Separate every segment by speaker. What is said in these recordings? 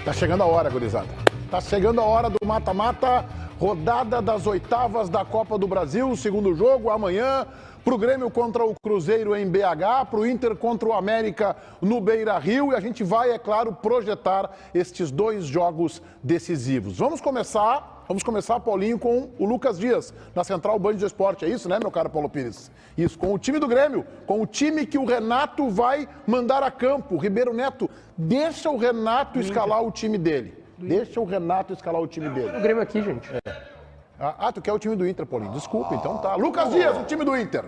Speaker 1: Tá chegando a hora, gurizada. Tá chegando a hora do mata-mata, rodada das oitavas da Copa do Brasil, segundo jogo amanhã, pro Grêmio contra o Cruzeiro em BH, pro Inter contra o América no Beira-Rio, e a gente vai, é claro, projetar estes dois jogos decisivos. Vamos começar, Paulinho, com o Lucas Dias, na Central Band de Esporte. É isso, né, meu caro Paulo Pires? Isso, com o time do Grêmio, com o time que o Renato vai mandar a campo. O Ribeiro Neto, deixa o Renato escalar o time dele. Deixa o Renato escalar o time dele.
Speaker 2: O Grêmio aqui, gente.
Speaker 1: Tu quer o time do Inter, Paulinho? Desculpa, então tá. Lucas Dias, o time do Inter.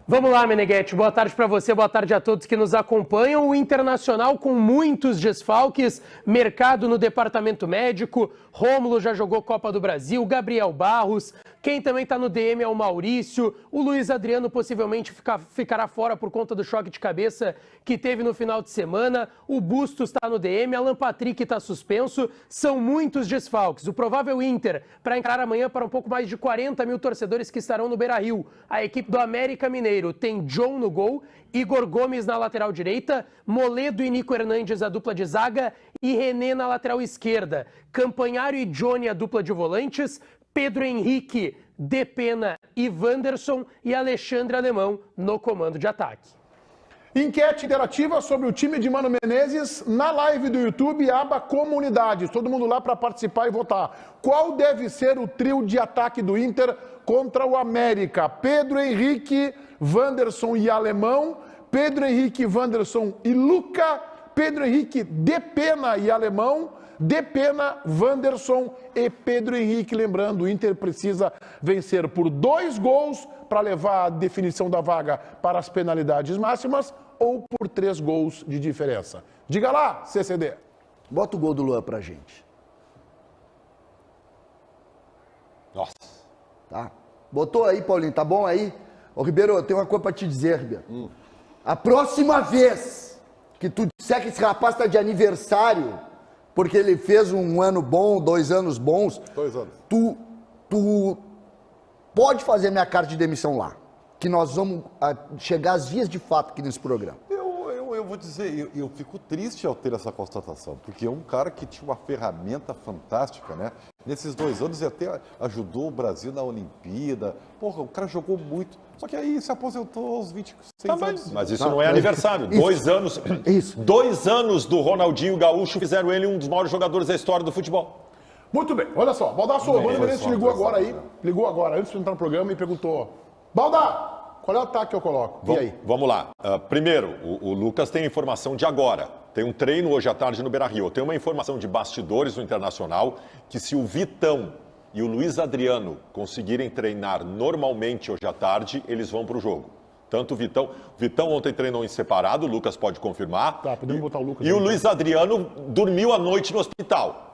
Speaker 2: Vamos lá, Meneghetti. Boa tarde para você, boa tarde a todos que nos acompanham. O Internacional com muitos desfalques, mercado no departamento médico, Rômulo já jogou Copa do Brasil, Gabriel Barros, quem também está no DM é o Maurício, o Luiz Adriano possivelmente ficará fora por conta do choque de cabeça que teve no final de semana, o Bustos está no DM, Alan Patrick está suspenso, são muitos desfalques. O provável Inter para encarar amanhã para um pouco mais de 40 mil torcedores que estarão no Beira-Rio. A equipe do América Mineiro tem John no gol, Igor Gomes na lateral direita, Moledo e Nico Hernandes a dupla de zaga e René na lateral esquerda. Campanharo e Johnny a dupla de volantes, Pedro Henrique, Depena e Wanderson e Alexandre Alemão no comando de ataque.
Speaker 1: Enquete interativa sobre o time de Mano Menezes na live do YouTube, aba Comunidades. Todo mundo lá para participar e votar. Qual deve ser o trio de ataque do Inter contra o América? Pedro Henrique, Wanderson e Alemão, Pedro Henrique, Wanderson e Luca, Pedro Henrique, Depena e Alemão, Depena, Wanderson e Pedro Henrique. Lembrando, o Inter precisa vencer por 2 gols para levar a definição da vaga para as penalidades máximas ou por 3 gols de diferença. Diga lá, CCD.
Speaker 3: Bota o gol do Luan pra gente.
Speaker 4: Nossa.
Speaker 3: Tá? Botou aí, Paulinho, tá bom aí? Ô, Ribeiro, eu tenho uma coisa pra te dizer, Ribeiro. A próxima vez que tu disser que esse rapaz tá de aniversário, porque ele fez um ano bom, 2 anos bons,
Speaker 1: 2 anos.
Speaker 3: Tu pode fazer minha carta de demissão lá, que nós vamos chegar às vias de fato aqui nesse programa.
Speaker 4: Eu vou dizer, eu fico triste ao ter essa constatação, porque é um cara que tinha uma ferramenta fantástica, né? Nesses 2 anos ele até ajudou o Brasil na Olimpíada. Porra, o cara jogou muito. Só que aí se aposentou aos 26 anos.
Speaker 5: Mas isso não é aniversário. 2 anos.
Speaker 3: Isso.
Speaker 5: 2 anos do Ronaldinho Gaúcho fizeram ele um dos maiores jogadores da história do futebol.
Speaker 1: Muito bem, olha só, Baldasso, o Mano Menezes ligou agora, antes de entrar no programa e perguntou: Balda, qual é o ataque que eu coloco? E aí?
Speaker 5: Vamos lá. Primeiro, o Lucas tem informação de agora. Tem um treino hoje à tarde no Beira-Rio. Tem uma informação de bastidores no Internacional que se o Vitão e o Luiz Adriano conseguirem treinar normalmente hoje à tarde, eles vão para o jogo. Tanto o Vitão ontem treinou em separado, o Lucas pode confirmar.
Speaker 1: Tá, podemos botar o Lucas.
Speaker 5: E o Luiz Adriano dormiu a noite no hospital.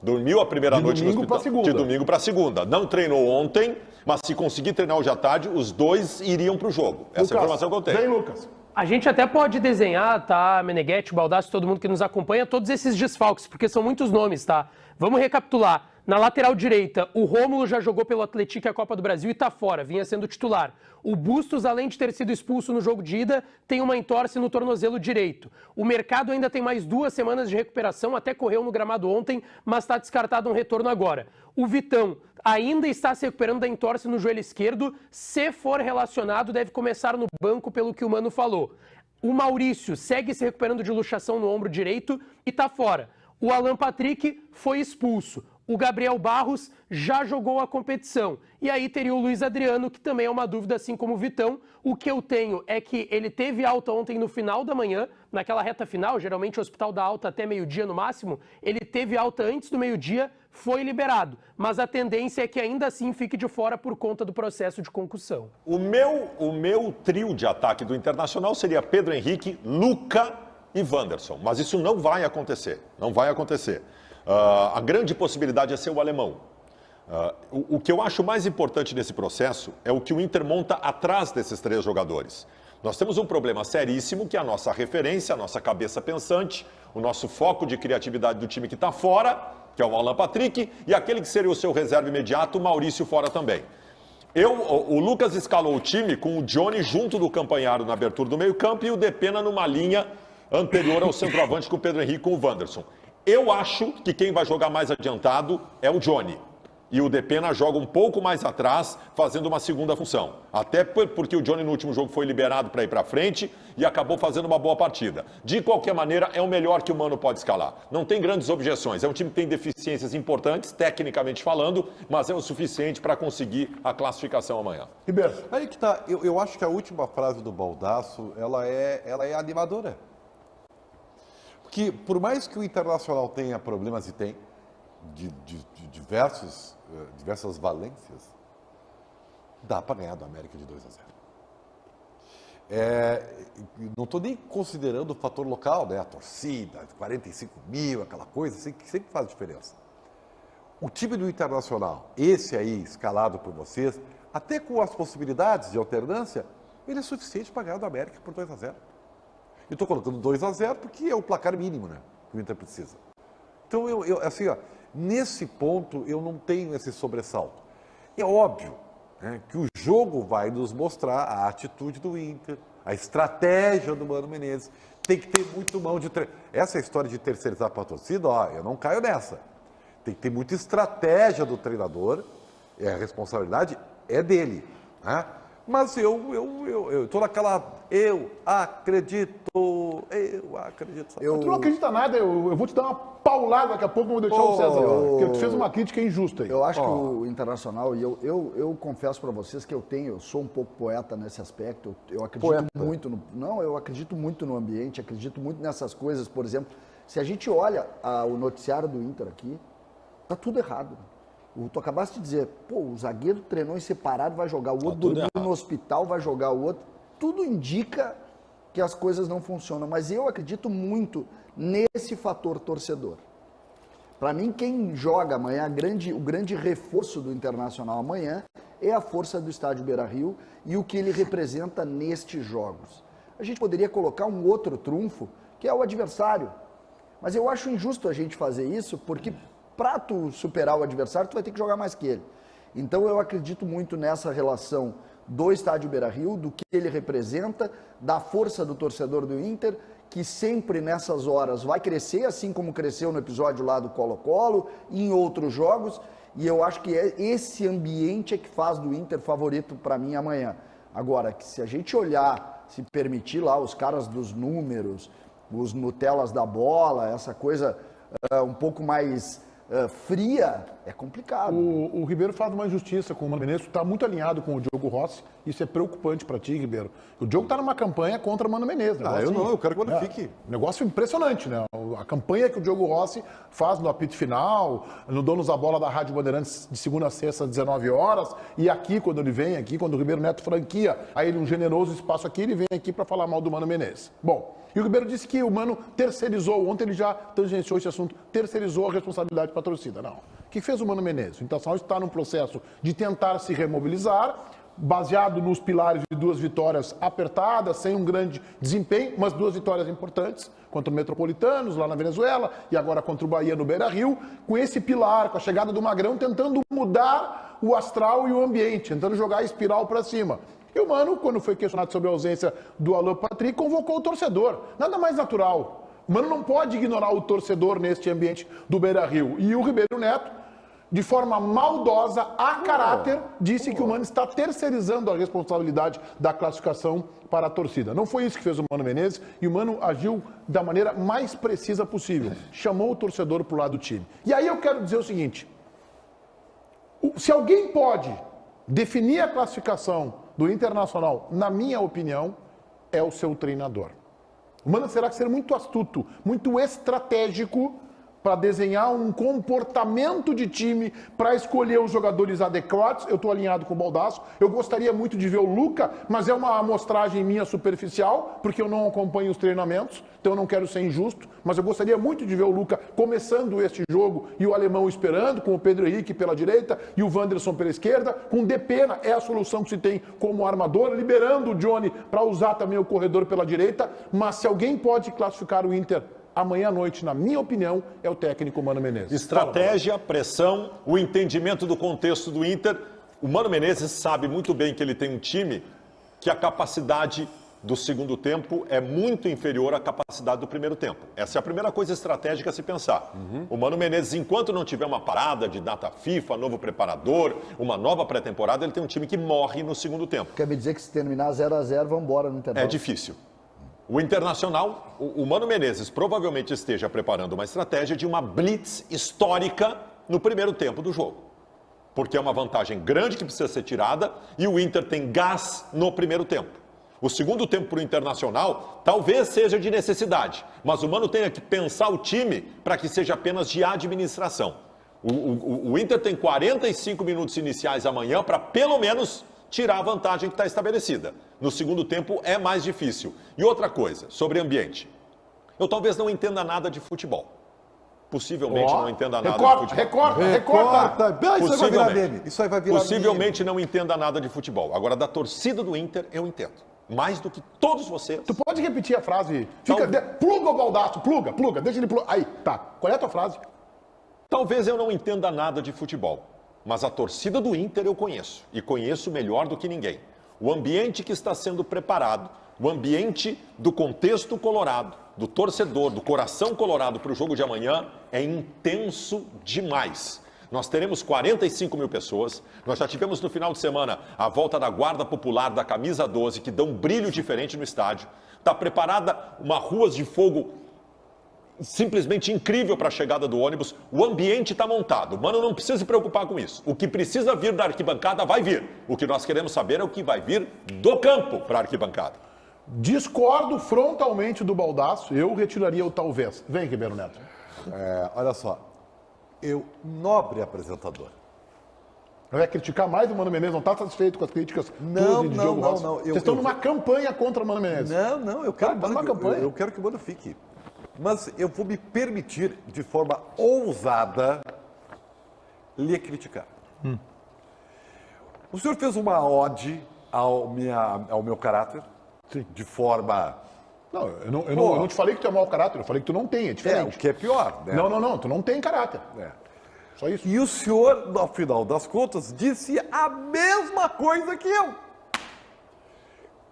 Speaker 5: Dormiu a primeira noite no hospital. De domingo para segunda. Não treinou ontem, mas se conseguir treinar hoje à tarde, os 2 iriam para o jogo. Essa é a informação que eu tenho.
Speaker 1: Vem, Lucas.
Speaker 2: A gente até pode desenhar, tá, Meneghetti, Baldasso, todo mundo que nos acompanha, todos esses desfalques, porque são muitos nomes, tá? Vamos recapitular. Na lateral direita, o Rômulo já jogou pelo Atlético a Copa do Brasil e tá fora, vinha sendo titular. O Bustos, além de ter sido expulso no jogo de ida, tem uma entorse no tornozelo direito. O Mercado ainda tem mais 2 semanas de recuperação, até correu no gramado ontem, mas está descartado um retorno agora. O Vitão ainda está se recuperando da entorse no joelho esquerdo, se for relacionado, deve começar no banco, pelo que o Mano falou. O Maurício segue se recuperando de luxação no ombro direito e tá fora. O Alan Patrick foi expulso. O Gabriel Barros já jogou a competição. E aí teria o Luiz Adriano, que também é uma dúvida, assim como o Vitão. O que eu tenho é que ele teve alta ontem no final da manhã, naquela reta final, geralmente o hospital dá alta até meio-dia no máximo. Ele teve alta antes do meio-dia, foi liberado. Mas a tendência é que ainda assim fique de fora por conta do processo de concussão.
Speaker 5: O meu trio de ataque do Internacional seria Pedro Henrique, Luca e Wanderson. Mas isso não vai acontecer. Não vai acontecer. A grande possibilidade é ser o alemão. O que eu acho mais importante nesse processo é o que o Inter monta atrás desses 3 jogadores. Nós temos um problema seríssimo, que é a nossa referência, a nossa cabeça pensante, o nosso foco de criatividade do time que está fora, que é o Alan Patrick, e aquele que seria o seu reserva imediato, o Maurício, fora também. O Lucas escalou o time com o Johnny junto do Campanharo na abertura do meio-campo e o Depena numa linha anterior ao centroavante com o Pedro Henrique com o Wanderson. Eu acho que quem vai jogar mais adiantado é o Johnny. E o Depena joga um pouco mais atrás, fazendo uma segunda função. Até porque o Johnny no último jogo foi liberado para ir para frente e acabou fazendo uma boa partida. De qualquer maneira, é o melhor que o Mano pode escalar. Não tem grandes objeções. É um time que tem deficiências importantes, tecnicamente falando, mas é o suficiente para conseguir a classificação amanhã.
Speaker 1: Ribeiro.
Speaker 4: Aí que tá, eu acho que a última frase do Baldasso, ela é animadora. Porque por mais que o Internacional tenha problemas e tem, de diversas valências, dá para ganhar do América de 2-0. Não estou nem considerando o fator local, né? A torcida, 45 mil, aquela coisa, assim, que sempre faz diferença. O time do Internacional, esse aí, escalado por vocês, até com as possibilidades de alternância, ele é suficiente para ganhar do América por 2-0. Eu estou colocando 2-0 porque é o placar mínimo, né? Que o Inter precisa. Então, assim, ó, nesse ponto, eu não tenho esse sobressalto. É óbvio, né, que o jogo vai nos mostrar a atitude do Inter, a estratégia do Mano Menezes. Tem que ter muito mão de... Essa história de terceirizar para a torcida, ó, eu não caio nessa. Tem que ter muita estratégia do treinador, a responsabilidade é dele, né? Mas eu tô naquela... Eu acredito.
Speaker 1: Tu não acredita nada, eu vou te dar uma paulada daqui a pouco, vou deixar o César, porque tu fez uma crítica injusta aí.
Speaker 3: Eu acho que o Internacional, e eu confesso para vocês que eu sou um pouco poeta nesse aspecto, eu acredito muito eu acredito muito no ambiente, acredito muito nessas coisas, por exemplo, se a gente olha o noticiário do Inter aqui, tá tudo errado. Tu acabaste de dizer, o zagueiro treinou em separado, vai jogar, o outro dormiu no hospital, vai jogar o outro. Tudo indica que as coisas não funcionam, mas eu acredito muito nesse fator torcedor. Para mim, quem joga amanhã, o grande reforço do Internacional amanhã é a força do estádio Beira-Rio e o que ele representa nestes jogos. A gente poderia colocar um outro trunfo, que é o adversário. Mas eu acho injusto a gente fazer isso, porque para tu superar o adversário, tu vai ter que jogar mais que ele. Então eu acredito muito nessa relação do estádio Beira-Rio, do que ele representa, da força do torcedor do Inter, que sempre nessas horas vai crescer, assim como cresceu no episódio lá do Colo-Colo e em outros jogos, e eu acho que esse ambiente é que faz do Inter favorito para mim amanhã. Agora, que se a gente olhar, se permitir lá os caras dos números, os Nutellas da bola, essa coisa um pouco mais fria, é complicado.
Speaker 1: O Ribeiro faz uma injustiça com o Mano Menezes, está muito alinhado com o Diogo Rossi, isso é preocupante para ti, Ribeiro. O Diogo está numa campanha contra o Mano Menezes.
Speaker 4: Eu quero que ele fique.
Speaker 1: Negócio impressionante, né? A campanha que o Diogo Rossi faz no apito final, no Donos da Bola da Rádio Bandeirantes de segunda a sexta, às 19 horas, e aqui, quando ele vem aqui, quando o Ribeiro Neto franquia a ele um generoso espaço aqui, ele vem aqui para falar mal do Mano Menezes. Bom, e o Ribeiro disse que o Mano terceirizou, ontem ele já tangenciou esse assunto, terceirizou a responsabilidade para a torcida. Não. O que fez o Mano Menezes? O Internacional está num processo de tentar se remobilizar, baseado nos pilares de 2 vitórias apertadas, sem um grande desempenho, mas 2 vitórias importantes, contra o Metropolitanos, lá na Venezuela, e agora contra o Bahia no Beira-Rio, com esse pilar, com a chegada do Magrão, tentando mudar o astral e o ambiente, tentando jogar a espiral para cima. E o Mano, quando foi questionado sobre a ausência do Alan Patrick, convocou o torcedor. Nada mais natural. O Mano não pode ignorar o torcedor neste ambiente do Beira-Rio. E o Ribeiro Neto, de forma maldosa, a caráter, disse que o Mano está terceirizando a responsabilidade da classificação para a torcida. Não foi isso que fez o Mano Menezes, e o Mano agiu da maneira mais precisa possível. Chamou o torcedor para o lado do time. E aí eu quero dizer o seguinte, se alguém pode definir a classificação do Internacional, na minha opinião, é o seu treinador. O Mano terá que ser muito astuto, muito estratégico para desenhar um comportamento de time, para escolher os jogadores adequados. Eu estou alinhado com o Baldasso. Eu gostaria muito de ver o Luca, mas é uma amostragem minha superficial, porque eu não acompanho os treinamentos, então eu não quero ser injusto, mas eu gostaria muito de ver o Luca começando este jogo e o alemão esperando, com o Pedro Henrique pela direita e o Wanderson pela esquerda, com o Depena, é a solução que se tem como armador, liberando o Johnny para usar também o corredor pela direita, mas se alguém pode classificar o Inter amanhã à noite, na minha opinião, é o técnico Mano Menezes.
Speaker 5: Estratégia, pressão, o entendimento do contexto do Inter. O Mano Menezes sabe muito bem que ele tem um time que a capacidade do segundo tempo é muito inferior à capacidade do primeiro tempo. Essa é a primeira coisa estratégica a se pensar. O Mano Menezes, enquanto não tiver uma parada de data FIFA, novo preparador, uma nova pré-temporada, ele tem um time que morre no segundo tempo.
Speaker 3: Quer me dizer que se terminar 0-0, vamos embora no intervalo?
Speaker 5: É difícil. O Internacional, o Mano Menezes provavelmente esteja preparando uma estratégia de uma blitz histórica no primeiro tempo do jogo. Porque é uma vantagem grande que precisa ser tirada e o Inter tem gás no primeiro tempo. O segundo tempo para o Internacional talvez seja de necessidade, mas o Mano tem que pensar o time para que seja apenas de administração. O Inter tem 45 minutos iniciais amanhã para pelo menos tirar a vantagem que está estabelecida. No segundo tempo é mais difícil. E outra coisa, sobre ambiente. Eu talvez não entenda nada de futebol. Possivelmente não entenda nada de futebol.
Speaker 1: Recorta.
Speaker 4: Isso aí vai virar meme. Isso aí vai virar
Speaker 5: Possivelmente não entenda nada de futebol. Agora, da torcida do Inter, eu entendo. Mais do que todos vocês.
Speaker 1: Tu pode repetir a frase? Pluga o Baldasso, pluga, deixa ele plugar. Aí, tá. Qual é a tua frase?
Speaker 5: Talvez eu não entenda nada de futebol, mas a torcida do Inter eu conheço. E conheço melhor do que ninguém. O ambiente que está sendo preparado, o ambiente do contexto colorado, do torcedor, do coração colorado para o jogo de amanhã é intenso demais. Nós teremos 45 mil pessoas, nós já tivemos no final de semana a volta da Guarda Popular da Camisa 12, que dá um brilho diferente no estádio. Está preparada uma ruas de fogo simplesmente incrível para a chegada do ônibus. O ambiente está montado, Mano não precisa se preocupar com isso. O que precisa vir da arquibancada vai vir. O que nós queremos saber é o que vai vir do campo para a arquibancada.
Speaker 1: Discordo frontalmente do Baldasso, eu retiraria o talvez. Vem, Ribeiro Neto.
Speaker 4: Olha só, nobre apresentador.
Speaker 1: Vai criticar mais o Mano Menezes? Não está satisfeito com as críticas?
Speaker 4: Não.
Speaker 1: Vocês estão numa campanha contra o Mano Menezes.
Speaker 4: Não, eu quero,
Speaker 1: campanha.
Speaker 4: eu quero que o Mano fique. Mas eu vou me permitir, de forma ousada, lhe criticar. O senhor fez uma ode ao meu caráter,
Speaker 1: Sim.
Speaker 4: de forma...
Speaker 1: Não, eu não te falei que tu é mau caráter, eu falei que tu não tem, é
Speaker 4: o
Speaker 1: diferente.
Speaker 4: que é pior, né?
Speaker 1: Não, tu não tem caráter. Só isso.
Speaker 4: E o senhor, no final das contas, disse a mesma coisa que eu.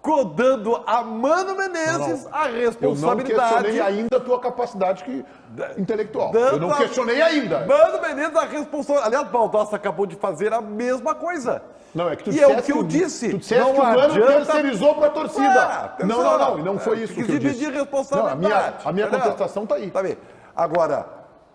Speaker 4: Codando a Mano Menezes a responsabilidade.
Speaker 1: Eu não questionei ainda a tua capacidade intelectual. Eu não questionei ainda.
Speaker 4: Mano Menezes a responsabilidade. Aliás, o Baldasso acabou de fazer a mesma coisa.
Speaker 1: Não, é que tu
Speaker 4: e é o
Speaker 1: disseste
Speaker 4: que eu disse.
Speaker 1: Tu disseste que o Mano terceirizou para a torcida. Não foi isso que eu disse.
Speaker 4: Dividir responsabilidade.
Speaker 1: A minha contestação tá aí.
Speaker 4: Tá bem. Agora,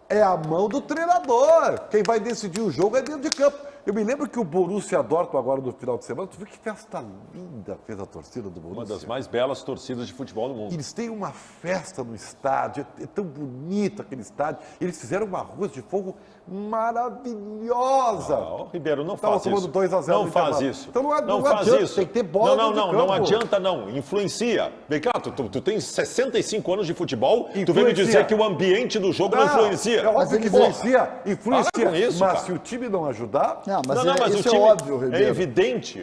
Speaker 4: é a mão do treinador. Quem vai decidir o jogo é dentro de campo. Eu me lembro que o Borussia Dortmund agora no final de semana, tu viu que festa linda fez a torcida do Borussia?
Speaker 5: Uma das mais belas torcidas de futebol do mundo.
Speaker 4: Eles têm uma festa no estádio, é tão bonito aquele estádio. Eles fizeram uma rua de fogo maravilhosa.
Speaker 5: Ribeiro, não faz isso.
Speaker 4: 2-0
Speaker 5: não faz isso.
Speaker 4: Então
Speaker 5: não
Speaker 4: faz
Speaker 5: adianta, isso.
Speaker 4: Tem que ter bola
Speaker 5: Não adianta não. Influencia. Vem cá, tu tem 65 anos de futebol, tu vem me dizer que o ambiente do jogo não influencia.
Speaker 4: É óbvio que influencia.
Speaker 5: Para com isso,
Speaker 4: mas
Speaker 5: cara.
Speaker 4: Se o time não ajudar...
Speaker 3: Mas
Speaker 5: o
Speaker 3: isso
Speaker 5: time
Speaker 3: é óbvio, Ribeiro.
Speaker 5: É evidente.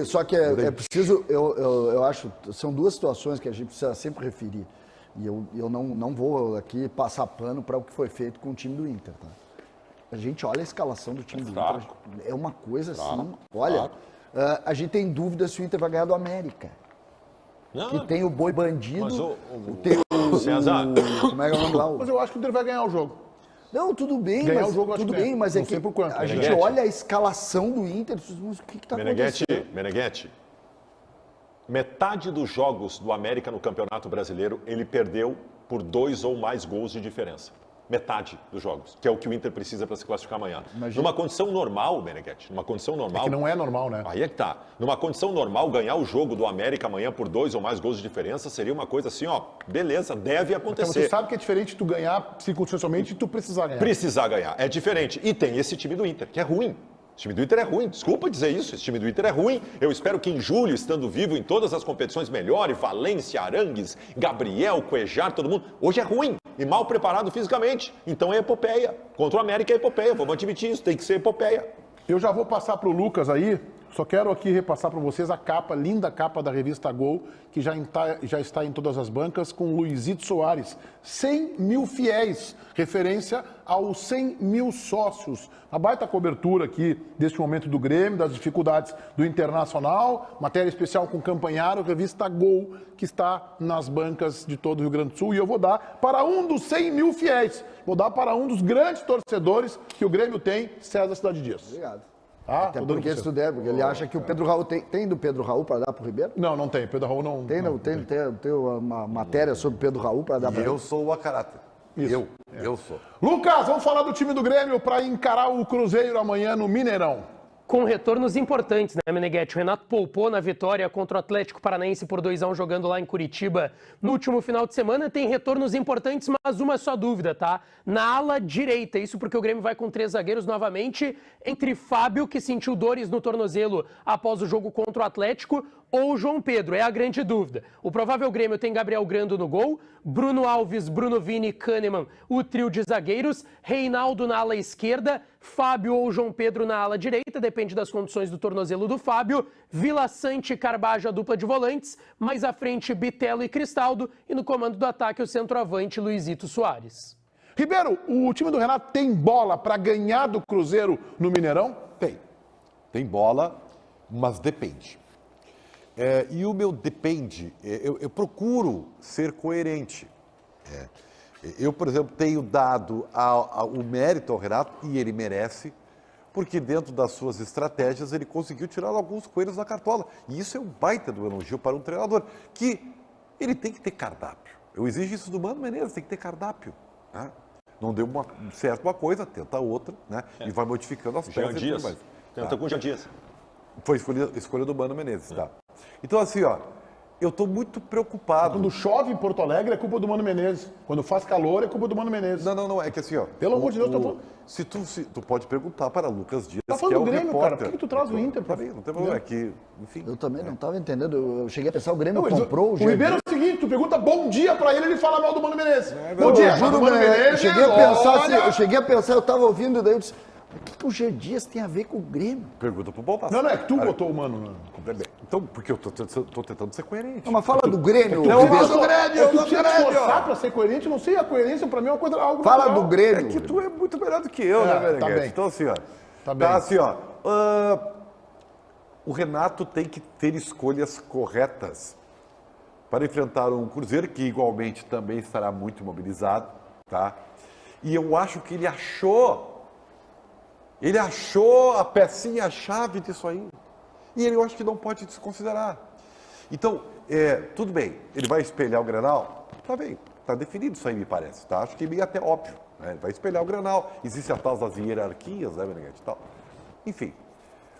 Speaker 3: Só que é preciso, eu acho, são duas situações que a gente precisa sempre referir. E eu não vou aqui passar pano para o que foi feito com o time do Inter, tá? A gente olha a escalação do time do Inter, é uma coisa assim, olha, a gente tem dúvida se o Inter vai ganhar do América. Que tem o Boi Bandido, tem o
Speaker 5: César.
Speaker 3: como é que é o nome lá?
Speaker 1: Mas eu acho que o Inter vai ganhar o jogo.
Speaker 3: Não, tudo bem,
Speaker 1: Ganhar o jogo,
Speaker 3: tudo
Speaker 1: acho que
Speaker 3: bem, mas
Speaker 1: não
Speaker 3: é
Speaker 1: sei
Speaker 3: que
Speaker 1: por quanto.
Speaker 3: a gente
Speaker 5: Meneghetti.
Speaker 3: olha a escalação do Inter, mas o que está acontecendo?
Speaker 5: Meneghetti, metade dos jogos do América no Campeonato Brasileiro, ele perdeu por 2 ou mais gols de diferença. Metade dos jogos, que é o que o Inter precisa para se classificar amanhã. Numa condição normal, Meneghetti, numa condição normal...
Speaker 1: É que não é normal, né?
Speaker 5: Aí é que tá. Numa condição normal, ganhar o jogo do América amanhã por 2 ou mais gols de diferença seria uma coisa assim, ó, beleza, deve
Speaker 1: Então
Speaker 5: acontecer.
Speaker 1: você sabe que é diferente tu ganhar circunstancialmente e tu precisar ganhar.
Speaker 5: Precisar ganhar, é diferente. E tem esse time do Inter, que é ruim. O time do Inter é ruim, desculpa dizer isso, esse time do Inter é ruim. Eu espero que em julho, estando vivo em todas as competições, melhore. Valência, Arangues, Gabriel, Cuejar, todo mundo. Hoje é ruim e mal preparado fisicamente. Então é epopeia. Contra o América é epopeia, vamos admitir isso, tem que ser epopeia.
Speaker 1: Eu já vou passar para o Lucas aí Só quero aqui repassar para vocês a capa, linda capa da revista Gol, que já está em todas as bancas, com Luizito Soares. 100 mil fiéis, referência aos 100 mil sócios. Uma baita cobertura aqui deste momento do Grêmio, das dificuldades do Internacional, matéria especial com Campanharo, revista Gol, que está nas bancas de todo o Rio Grande do Sul. E eu vou dar para um dos 100 mil fiéis, vou dar para um dos grandes torcedores que o Grêmio tem, César Cidade Dias.
Speaker 3: Obrigado.
Speaker 1: Ah,
Speaker 3: Até porque se tu der, porque ele acha que o Pedro Raul tem do Pedro Raul para dar pro Ribeiro?
Speaker 1: Não tem. Pedro Raul não.
Speaker 3: Tem uma matéria sobre o Pedro Raul para dar para ele?
Speaker 4: Eu sou o a caráter.
Speaker 1: Isso.
Speaker 4: Eu sou.
Speaker 1: Lucas, vamos falar do time do Grêmio para encarar o Cruzeiro amanhã no Mineirão.
Speaker 2: Com retornos importantes, né, Meneghetti? O Renato poupou na vitória contra o Atlético Paranaense por 2-1 jogando lá em Curitiba no último final de semana. Tem retornos importantes, mas uma só dúvida, tá? Na ala direita, isso porque o Grêmio vai com 3 zagueiros novamente, entre Fábio, que sentiu dores no tornozelo após o jogo contra o Atlético, ou João Pedro, é a grande dúvida. O provável Grêmio tem Gabriel Grando no gol, Bruno Alves, Bruno Vini, Kahneman, o trio de zagueiros, Reinaldo na ala esquerda, Fábio ou João Pedro na ala direita, depende das condições do tornozelo do Fábio, Vila Sante e Carbajo a dupla de volantes, mais à frente Bitelo e Cristaldo, e no comando do ataque o centroavante Luizito Soares.
Speaker 1: Ribeiro, o time do Renato tem bola para ganhar do Cruzeiro no Mineirão?
Speaker 4: Tem bola, mas depende. E o meu depende, eu procuro ser coerente. Eu, por exemplo, tenho dado o mérito ao Renato, e ele merece, porque dentro das suas estratégias ele conseguiu tirar alguns coelhos da cartola. E isso é um baita do elogio para um treinador, que ele tem que ter cardápio. Eu exijo isso do Mano Menezes, tem que ter cardápio. Né? Não deu certo uma coisa, tenta outra, né? E vai modificando as peças.
Speaker 5: Jean Dias. Tenta com o Jean Dias.
Speaker 4: Foi escolha do Mano Menezes, tá? Então, assim, ó, eu estou muito preocupado.
Speaker 1: Quando chove em Porto Alegre é culpa do Mano Menezes. Quando faz calor é culpa do Mano Menezes.
Speaker 4: Não, é que assim, ó.
Speaker 1: Pelo amor de Deus,
Speaker 4: se tu pode perguntar para Lucas Dias,
Speaker 1: tá falando
Speaker 4: que é o
Speaker 1: do Grêmio,
Speaker 4: repórter.
Speaker 1: cara. Por que tu traz o Inter?
Speaker 4: Não tem problema, é que, enfim.
Speaker 3: Eu também não estava entendendo. Eu cheguei a pensar, o Grêmio
Speaker 1: Não, mas
Speaker 3: comprou
Speaker 1: o Ribeiro é o seguinte, tu pergunta bom dia pra ele fala mal do Mano Menezes. Bom dia,
Speaker 3: Eu juro,
Speaker 1: Mano Menezes,
Speaker 3: eu cheguei a pensar, eu estava ouvindo, daí eu disse, o que o Jean Dias tem a ver com o Grêmio?
Speaker 4: Pergunta pro Baldassar.
Speaker 1: Não, é que tu botou o Mano.
Speaker 4: Então, porque eu tô tentando ser coerente.
Speaker 3: Não, mas fala do Grêmio.
Speaker 1: Não,
Speaker 3: Ribeiro.
Speaker 1: do Grêmio, tu tinha que esforçar pra ser coerente, não sei, a coerência pra mim é uma coisa, algo
Speaker 3: Fala
Speaker 1: natural.
Speaker 3: do Grêmio.
Speaker 4: É que tu é muito melhor do que eu, né,
Speaker 1: Tá
Speaker 4: Meneghete?
Speaker 1: bem.
Speaker 4: Então, assim, ó.
Speaker 1: Tá bem.
Speaker 4: Assim, ó. O Renato tem que ter escolhas corretas para enfrentar um Cruzeiro que igualmente também estará muito mobilizado, tá? E eu acho que ele achou a pecinha-chave disso aí. E eu acho que não pode desconsiderar. Então, tudo bem, ele vai espelhar o Grenal? Tá bem, tá definido isso aí, me parece, tá? Acho que é meio até óbvio, né? Ele vai espelhar o Grenal. Existe a tal das hierarquias, né, Meneghete, e tal. Enfim,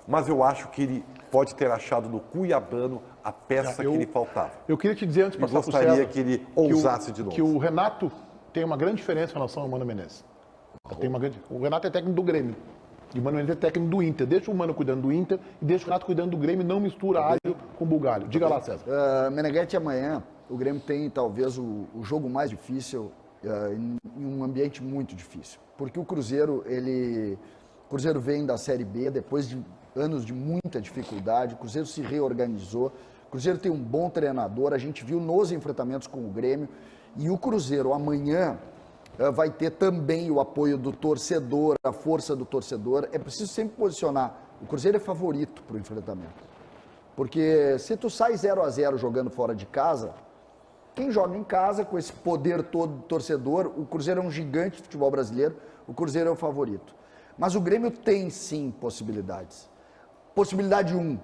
Speaker 4: mas eu acho que ele pode ter achado no Cuiabano a peça que lhe faltava.
Speaker 1: Eu queria te dizer antes de
Speaker 4: Eu
Speaker 1: passar pro
Speaker 4: gostaria
Speaker 1: César,
Speaker 4: que ele ousasse de novo.
Speaker 1: Que o Renato tem uma grande diferença em relação ao Mano Menezes. O Renato é técnico do Grêmio. E o Mano Menezes é técnico do Inter. Deixa o Mano cuidando do Inter e deixa o Renato cuidando do Grêmio. Não mistura alho com bugalho. Diga lá, César.
Speaker 3: Meneghete, amanhã o Grêmio tem talvez o jogo mais difícil em um ambiente muito difícil. Porque o Cruzeiro vem da Série B depois de anos de muita dificuldade. O Cruzeiro se reorganizou. O Cruzeiro tem um bom treinador. A gente viu nos enfrentamentos com o Grêmio. E o Cruzeiro amanhã vai ter também o apoio do torcedor, a força do torcedor. É preciso sempre posicionar. O Cruzeiro é favorito para o enfrentamento. Porque se tu sai 0-0 jogando fora de casa, quem joga em casa com esse poder todo do torcedor, o Cruzeiro é um gigante do futebol brasileiro, o Cruzeiro é o favorito. Mas o Grêmio tem sim possibilidades. Possibilidade 1,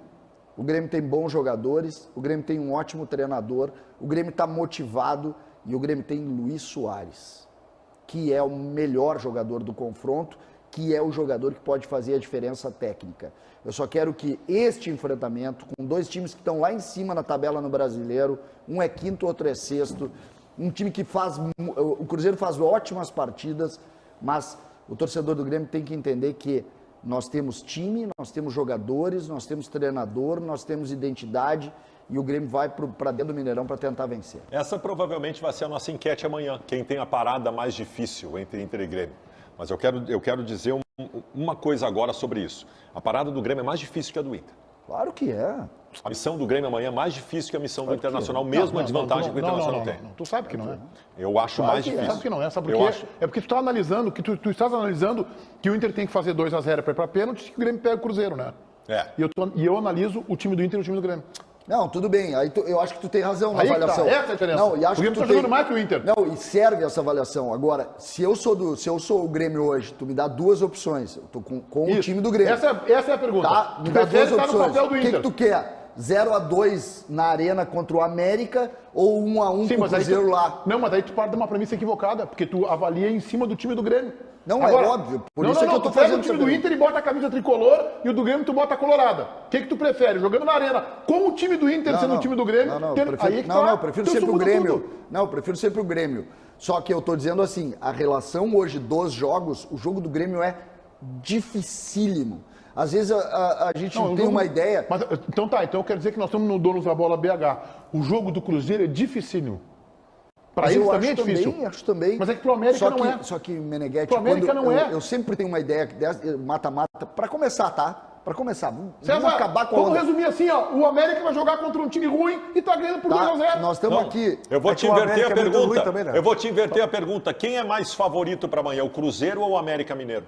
Speaker 3: o Grêmio tem bons jogadores, o Grêmio tem um ótimo treinador, o Grêmio está motivado e o Grêmio tem Luiz Soares, que é o melhor jogador do confronto, que é o jogador que pode fazer a diferença técnica. Eu só quero que este enfrentamento, com dois times que estão lá em cima na tabela no Brasileiro, um é quinto, outro é sexto, um time que o Cruzeiro faz ótimas partidas, mas o torcedor do Grêmio tem que entender que nós temos time, nós temos jogadores, nós temos treinador, nós temos identidade, e o Grêmio vai para dentro do Mineirão para tentar vencer.
Speaker 5: Essa provavelmente vai ser a nossa enquete amanhã. Quem tem a parada mais difícil entre Inter e Grêmio. Mas eu quero dizer uma coisa agora sobre isso. A parada do Grêmio é mais difícil que a do Inter.
Speaker 3: Claro que é.
Speaker 5: A missão do Grêmio amanhã é mais difícil que a missão do Internacional, mesmo a desvantagem que o Internacional tem.
Speaker 1: Tu sabe que não é.
Speaker 5: Eu acho mais
Speaker 3: que é.
Speaker 5: difícil.
Speaker 1: Sabe que não é, sabe por
Speaker 5: Eu
Speaker 1: quê?
Speaker 5: acho.
Speaker 1: É porque tu tá analisando, que tu estás analisando que o Inter tem que fazer 2-0 para ir pra pênalti e que o Grêmio pega o Cruzeiro, né?
Speaker 5: É.
Speaker 1: E eu analiso o time do Inter e o time do Grêmio.
Speaker 3: Não, tudo bem. Aí eu acho que tu tem razão na
Speaker 1: Aí que
Speaker 3: avaliação.
Speaker 1: tá, essa é a diferença.
Speaker 3: Não, e acho
Speaker 1: O Grêmio
Speaker 3: que tu
Speaker 1: tá
Speaker 3: tem...
Speaker 1: jogando mais que o Inter.
Speaker 3: Não, e serve essa avaliação. Agora, se eu sou o Grêmio hoje, tu me dá duas opções. Eu tô com o
Speaker 1: Isso.
Speaker 3: time do Grêmio.
Speaker 1: Essa é a pergunta.
Speaker 3: Tá? Me
Speaker 1: Tu
Speaker 3: dá
Speaker 1: prefere
Speaker 3: duas
Speaker 1: estar no
Speaker 3: opções.
Speaker 1: papel do
Speaker 3: O que
Speaker 1: Inter?
Speaker 3: tu quer? 0-2 na arena contra o América ou 1-1
Speaker 1: Sim,
Speaker 3: com o
Speaker 1: mas aí
Speaker 3: Cruzeiro
Speaker 1: tu,
Speaker 3: lá?
Speaker 1: Não, mas aí tu parte de uma premissa equivocada, porque tu avalia em cima do time do Grêmio.
Speaker 3: Não, é óbvio. Por isso é que eu tô
Speaker 1: tu pega
Speaker 3: fazendo
Speaker 1: o time
Speaker 3: também.
Speaker 1: do Inter e bota a camisa tricolor e o do Grêmio tu bota a colorada. O que tu prefere? Jogando na arena com o time do Inter sendo o time do Grêmio?
Speaker 3: Não,
Speaker 1: tendo-
Speaker 3: prefiro,
Speaker 1: aí é que
Speaker 3: não,
Speaker 1: tá.
Speaker 3: não, prefiro
Speaker 1: Teu
Speaker 3: sempre o
Speaker 1: sumo tá
Speaker 3: Grêmio.
Speaker 1: tudo.
Speaker 3: Não, prefiro sempre o Grêmio. Só que eu tô dizendo assim, a relação hoje dos jogos, o jogo do Grêmio é dificílimo. Às vezes a gente não tem
Speaker 1: jogo-
Speaker 3: uma ideia.
Speaker 1: Mas, então eu quero dizer que nós estamos no Donos da Bola BH. O jogo do Cruzeiro é dificílimo. Para
Speaker 3: Mas
Speaker 1: eles
Speaker 3: eu
Speaker 1: também é
Speaker 3: acho
Speaker 1: difícil.
Speaker 3: acho também.
Speaker 1: Mas é que pro América
Speaker 3: só
Speaker 1: não
Speaker 3: que,
Speaker 1: é.
Speaker 3: Só que, Meneghetti,
Speaker 1: Pro América não é.
Speaker 3: eu sempre tenho uma ideia mata-mata, para começar, tá? Para começar, vamos
Speaker 1: César,
Speaker 3: acabar com a
Speaker 1: vamos
Speaker 3: onda.
Speaker 1: resumir assim, ó. O América vai jogar contra um time ruim e tá ganhando por
Speaker 3: Tá?
Speaker 1: 2-0.
Speaker 3: Nós estamos
Speaker 5: Não,
Speaker 3: aqui.
Speaker 5: eu vou
Speaker 6: É
Speaker 5: te
Speaker 6: que o
Speaker 5: inverter a
Speaker 6: América é muito ruim
Speaker 5: pergunta.
Speaker 6: também, né?
Speaker 5: Eu vou te inverter a pergunta. Quem é mais favorito para amanhã, o Cruzeiro ou o América Mineiro?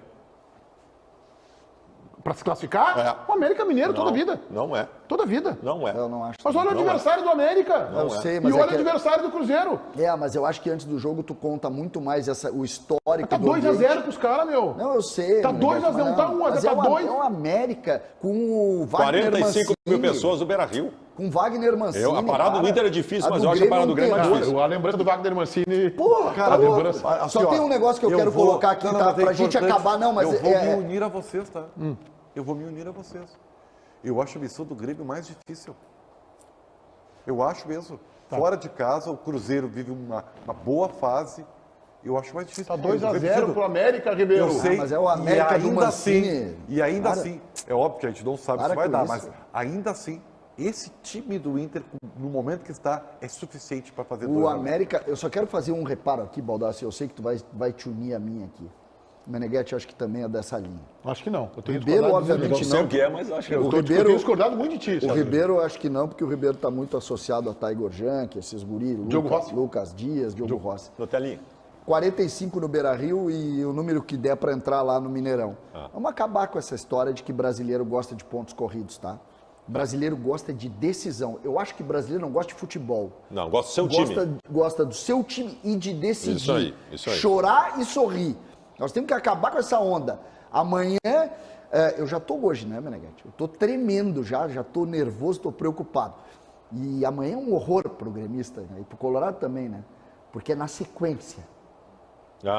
Speaker 1: Pra se classificar,
Speaker 5: É.
Speaker 1: o América Mineiro toda a vida.
Speaker 5: Não é.
Speaker 1: Toda a vida.
Speaker 5: Não é.
Speaker 3: Eu não acho.
Speaker 1: Mas olha o
Speaker 5: Não
Speaker 1: adversário do América.
Speaker 3: Eu sei, mas
Speaker 1: e
Speaker 3: é
Speaker 1: olha
Speaker 3: que-
Speaker 1: o adversário do Cruzeiro.
Speaker 3: Mas eu acho que antes do jogo tu conta muito mais o histórico
Speaker 1: Tá
Speaker 3: do
Speaker 1: 2-0
Speaker 3: ambiente.
Speaker 1: pros caras, meu.
Speaker 3: Não, eu sei.
Speaker 1: Tá
Speaker 3: Meneghetti,
Speaker 1: 2-0,
Speaker 3: mas
Speaker 1: não tá 1-0,
Speaker 3: Mas
Speaker 1: tá
Speaker 3: é o
Speaker 1: 2.
Speaker 3: É o América com o Wagner
Speaker 5: 45 mil
Speaker 3: Mancini,
Speaker 5: pessoas no Beira-Rio.
Speaker 3: Com Wagner Mancini.
Speaker 5: A parada do
Speaker 3: cara.
Speaker 5: Inter é difícil,
Speaker 3: A
Speaker 5: mas
Speaker 3: do
Speaker 5: eu acho a
Speaker 3: Grêmio
Speaker 5: parada do
Speaker 3: não
Speaker 5: Grêmio
Speaker 3: tem
Speaker 5: mais
Speaker 3: nada.
Speaker 5: difícil.
Speaker 1: A lembrança do Wagner Mancini.
Speaker 3: Porra,
Speaker 1: a lembrança.
Speaker 6: Assim,
Speaker 3: Só
Speaker 6: ó,
Speaker 3: tem um negócio que eu quero
Speaker 6: vou-
Speaker 3: colocar aqui,
Speaker 6: não,
Speaker 3: tá?
Speaker 6: mas é
Speaker 3: Pra gente
Speaker 6: importante.
Speaker 3: acabar, não, mas
Speaker 6: Eu vou me unir a vocês, tá? Eu vou me unir a vocês. Eu acho a missão do Grêmio mais difícil. Eu acho mesmo. Fora de casa, o Cruzeiro vive uma boa fase. Eu acho mais difícil.
Speaker 1: Tá 2-0
Speaker 6: Repetindo,
Speaker 1: pro América, Ribeiro.
Speaker 6: Eu sei,
Speaker 3: mas é o América
Speaker 6: e
Speaker 3: do
Speaker 6: ainda
Speaker 3: Mancini.
Speaker 6: assim, e ainda
Speaker 3: Para.
Speaker 6: assim, é óbvio que a gente não sabe se
Speaker 3: Para
Speaker 6: vai
Speaker 3: com
Speaker 6: dar,
Speaker 3: isso.
Speaker 6: mas ainda assim, esse time do Inter, no momento que está, é suficiente para fazer
Speaker 3: O
Speaker 6: 2 a 0.
Speaker 3: América, eu só quero fazer um reparo aqui, Baldassi, eu sei que tu vai te unir a mim aqui. O Meneghetti, eu acho que também é dessa linha.
Speaker 1: Acho que não. Eu tenho
Speaker 3: Ribeiro,
Speaker 1: discordado
Speaker 3: obviamente,
Speaker 5: Não sei
Speaker 3: não.
Speaker 5: o que é, mas acho que
Speaker 1: Eu
Speaker 3: O
Speaker 1: tô-
Speaker 3: Ribeiro-
Speaker 1: eu tenho discordado muito de ti,
Speaker 3: O
Speaker 1: César.
Speaker 3: Ribeiro, eu acho que não, porque o Ribeiro está muito associado a Tiger Junk, esses guri,
Speaker 1: Diogo
Speaker 3: Lucas,
Speaker 1: Rossi.
Speaker 3: Lucas Dias, Diogo Rossi.
Speaker 5: no telinha.
Speaker 3: 45 no Beira-Rio e o número que der para entrar lá no Mineirão. Vamos acabar com essa história de que brasileiro gosta de pontos corridos, tá? Brasileiro gosta de decisão. Eu acho que brasileiro não gosta de futebol.
Speaker 5: Não, gosto do seu time.
Speaker 3: Gosta do seu time e de decidir.
Speaker 5: Isso aí.
Speaker 3: Chorar e sorrir. Nós temos que acabar com essa onda. Amanhã, eu já tô hoje, né, Meneghetti? Eu tô tremendo já tô nervoso, tô preocupado. E amanhã é um horror pro gremista, né? E pro Colorado também, né? Porque é na sequência.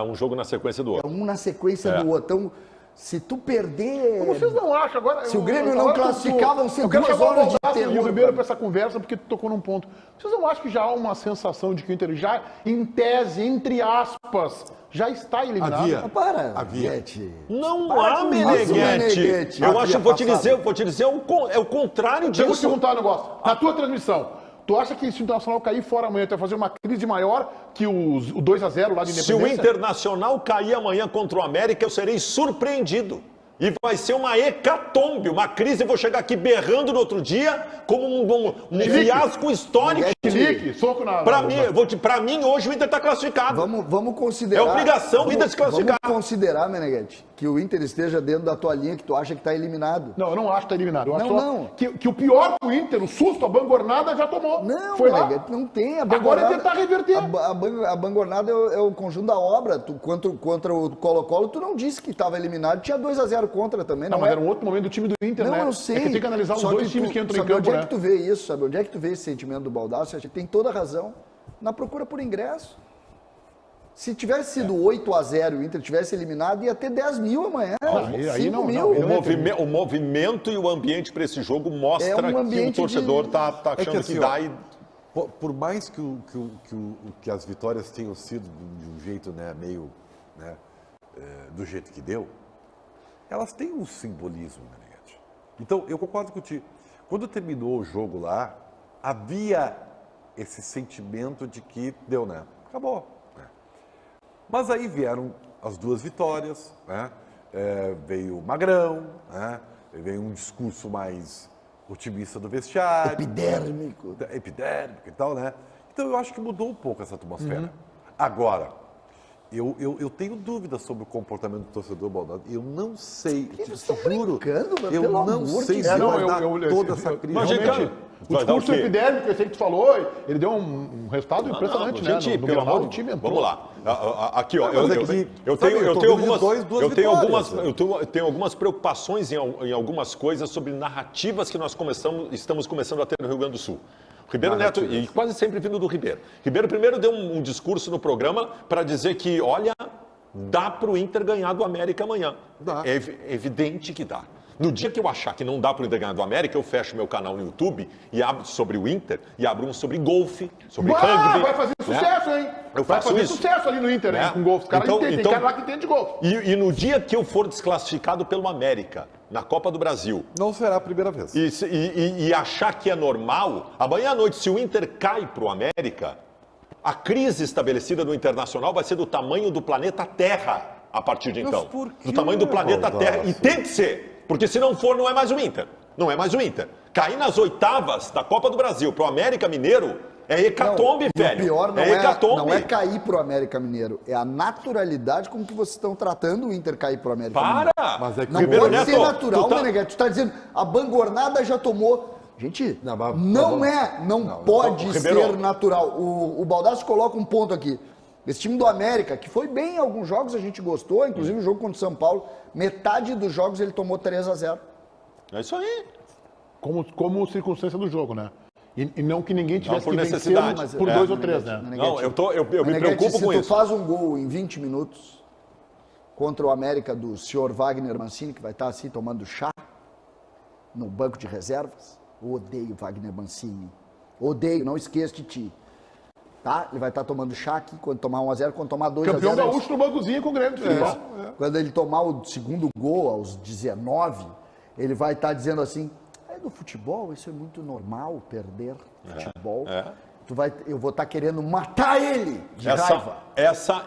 Speaker 5: Um jogo na sequência do
Speaker 3: É
Speaker 5: outro.
Speaker 3: um na sequência do outro. Então, se tu perder...
Speaker 1: Vocês não acham agora...
Speaker 3: Se o Grêmio não
Speaker 1: agora
Speaker 3: classificar, vão ser
Speaker 1: eu quero
Speaker 3: 2
Speaker 1: chamar
Speaker 3: horas de
Speaker 1: o Baldasso e o
Speaker 3: terror,
Speaker 1: Ribeiro
Speaker 3: cara.
Speaker 1: para essa conversa, porque tu tocou num ponto. Vocês não acham que já há uma sensação de que o Inter já, em tese, entre aspas, já está eliminado?
Speaker 6: Havia.
Speaker 3: Para,
Speaker 6: Havia.
Speaker 3: Meneghetti.
Speaker 5: Não
Speaker 3: Para
Speaker 5: há,
Speaker 3: com isso,
Speaker 5: Meneghetti.
Speaker 3: Meneghetti.
Speaker 5: Eu acho, vou te
Speaker 6: passado.
Speaker 5: dizer, é o contrário
Speaker 1: Deixa eu te
Speaker 5: disso.
Speaker 1: perguntar um negócio. Na tua transmissão, tu acha que se o Internacional cair fora amanhã, tu vai fazer uma crise maior que o 2-0 lá de
Speaker 5: Se o
Speaker 1: Independência?
Speaker 5: Internacional cair amanhã contra o América, eu serei surpreendido. E vai ser uma hecatombe, uma crise. Eu vou chegar aqui berrando no outro dia como um fiasco histórico.
Speaker 1: Chilique, soco na...
Speaker 5: Pra mim, hoje o Inter está classificado.
Speaker 3: Vamos considerar...
Speaker 5: É obrigação o Inter se classificar.
Speaker 3: Vamos considerar, Meneghetti, que o Inter esteja dentro da tua linha que tu acha que está eliminado.
Speaker 1: Não, eu não acho que tá eliminado. Eu acho
Speaker 3: Não,
Speaker 1: só
Speaker 3: não.
Speaker 1: Que o pior pro Inter, o susto, a bangornada, já tomou.
Speaker 3: Não,
Speaker 1: Foi lá.
Speaker 3: Meneghetti, não tem. A
Speaker 1: Agora é
Speaker 3: bangornada-
Speaker 1: tentar reverter.
Speaker 3: A bangornada é o conjunto da obra. Tu, contra o Colo-Colo, tu não disse que estava eliminado. Tinha 2-0 contra também,
Speaker 1: Não,
Speaker 3: não
Speaker 1: mas
Speaker 3: é?
Speaker 1: era um outro momento do time do Inter,
Speaker 3: Não,
Speaker 1: né?
Speaker 3: eu sei.
Speaker 1: É que tem que analisar os
Speaker 3: Só
Speaker 1: dois
Speaker 3: que
Speaker 1: times que entram em
Speaker 3: sabe
Speaker 1: campo,
Speaker 3: onde é
Speaker 1: né?
Speaker 3: que tu vê isso? Sabe onde é que tu vê esse sentimento do Baldassi? Acho que tem toda a razão. Na procura por ingresso. Se tivesse sido 8-0 e o Inter tivesse eliminado, ia ter 10 mil amanhã.
Speaker 1: aí
Speaker 3: 5
Speaker 1: não,
Speaker 3: mil.
Speaker 1: não.
Speaker 5: O movimento e o ambiente para esse jogo mostra
Speaker 3: É um
Speaker 5: que o
Speaker 3: ambiente
Speaker 5: torcedor
Speaker 3: de-
Speaker 5: tá
Speaker 6: É
Speaker 5: achando
Speaker 6: que assim,
Speaker 5: que dá
Speaker 6: ó,
Speaker 5: e...
Speaker 6: Por mais que as vitórias tenham sido de um jeito, né, meio, né, do jeito que deu, elas têm um simbolismo, Meneghetti. Então, eu concordo contigo. Quando terminou o jogo lá, havia esse sentimento de que deu, né? Acabou. Né? Mas aí vieram as 2 vitórias, né? Veio o Magrão, né? Veio um discurso mais otimista do vestiário.
Speaker 3: Epidérmico.
Speaker 6: Epidérmico e tal, né? Então eu acho que mudou um pouco essa atmosfera. Agora, eu tenho dúvidas sobre o comportamento do torcedor Baldassi. Eu não sei, te juro.
Speaker 3: brincando, meu,
Speaker 6: Eu
Speaker 3: pelo
Speaker 6: não
Speaker 3: amor
Speaker 6: sei
Speaker 3: de
Speaker 6: se
Speaker 3: Deus.
Speaker 6: vai dar toda essa crise.
Speaker 5: Mas,
Speaker 1: Realmente,
Speaker 5: Gicano,
Speaker 1: o
Speaker 5: vai dar o
Speaker 1: discurso
Speaker 5: quê?
Speaker 1: epidérmico, esse aí que tu falou, ele deu um resultado impressionante, né?
Speaker 5: Gente,
Speaker 1: No
Speaker 5: pelo
Speaker 1: Grenal,
Speaker 5: amor
Speaker 1: o time entrou.
Speaker 5: Vamos lá. Aqui, ó.
Speaker 6: Mas
Speaker 5: Eu
Speaker 6: é que,
Speaker 5: eu
Speaker 6: sabe,
Speaker 5: tenho
Speaker 6: eu tô
Speaker 5: tenho
Speaker 6: vindo de
Speaker 5: algumas.
Speaker 6: duas
Speaker 5: Eu tenho
Speaker 6: vitórias.
Speaker 5: algumas. Eu tenho algumas preocupações em algumas coisas sobre narrativas que nós estamos começando a ter no Rio Grande do Sul. Ribeiro Neto, e quase sempre vindo do Ribeiro. Ribeiro primeiro deu um discurso no programa para dizer que, olha, dá para o Inter ganhar do América amanhã.
Speaker 6: Dá.
Speaker 5: É evidente que dá. No dia que eu achar que não dá para o Inter ganhar do América, eu fecho meu canal no YouTube e abro sobre o Inter e abro um sobre golfe, sobre rugby.
Speaker 1: Vai fazer
Speaker 5: né?
Speaker 1: sucesso, hein?
Speaker 5: Eu
Speaker 1: Vai
Speaker 5: faço
Speaker 1: fazer
Speaker 5: isso.
Speaker 1: sucesso ali no Inter,
Speaker 5: Né?
Speaker 1: hein, com golfe. Os caras entendem, tem cara lá que entende de golfe.
Speaker 5: E no dia que eu for desclassificado pelo América, na Copa do Brasil,
Speaker 6: Não será a primeira vez.
Speaker 5: e achar que é normal, amanhã à noite, se o Inter cai para o América, a crise estabelecida no Internacional vai ser do tamanho do planeta Terra a partir de
Speaker 6: Mas
Speaker 5: então.
Speaker 6: por quê,
Speaker 5: Do tamanho do planeta
Speaker 6: Baldassi?
Speaker 5: Terra. E tem que ser, porque se não for, não é mais o Inter. Não é mais o Inter. Cair nas oitavas da Copa do Brasil para o América Mineiro é hecatombe,
Speaker 3: Não, e
Speaker 5: velho.
Speaker 3: o pior não
Speaker 5: hecatombe.
Speaker 3: não é cair pro América Mineiro, é a naturalidade com que vocês estão tratando o Inter cair pro América Mineiro.
Speaker 5: Para!
Speaker 6: Mas é que
Speaker 3: Não
Speaker 5: Ribeiro
Speaker 3: pode
Speaker 5: Neto,
Speaker 3: ser natural,
Speaker 5: tu tá-
Speaker 3: Meneghete. Tu tá dizendo, a Bangornada já tomou. Gente,
Speaker 6: Não, mas-
Speaker 3: não pode
Speaker 5: não,
Speaker 3: ser
Speaker 5: Ribeiro.
Speaker 3: natural. O Baldassi coloca um ponto aqui. Esse time do América, que foi bem em alguns jogos, a gente gostou, inclusive o jogo contra o São Paulo, metade dos jogos ele tomou 3-0.
Speaker 5: É isso aí.
Speaker 1: Como circunstância do jogo, né? E não que ninguém tivesse
Speaker 5: por
Speaker 1: que vencer
Speaker 5: necessidade.
Speaker 1: por
Speaker 5: É.
Speaker 1: 2 ou 3, né?
Speaker 5: Não, eu me
Speaker 3: Meneghete,
Speaker 5: preocupo
Speaker 3: se
Speaker 5: com
Speaker 3: tu
Speaker 5: isso.
Speaker 3: faz um gol em 20 minutos contra o América do senhor Wagner Mancini, que vai estar assim tomando chá no banco de reservas, eu odeio Wagner Mancini. Odeio, não esqueça de ti. Tá? Ele vai estar tomando chá aqui quando tomar 1-0, quando tomar 2-0.
Speaker 1: Campeão gaúcho no bancozinho com o Grêmio de futebol.
Speaker 3: Quando ele tomar o segundo gol aos 19, ele vai estar dizendo assim: é do futebol, isso é muito normal, perder futebol. Eu vou estar querendo matar ele de raiva.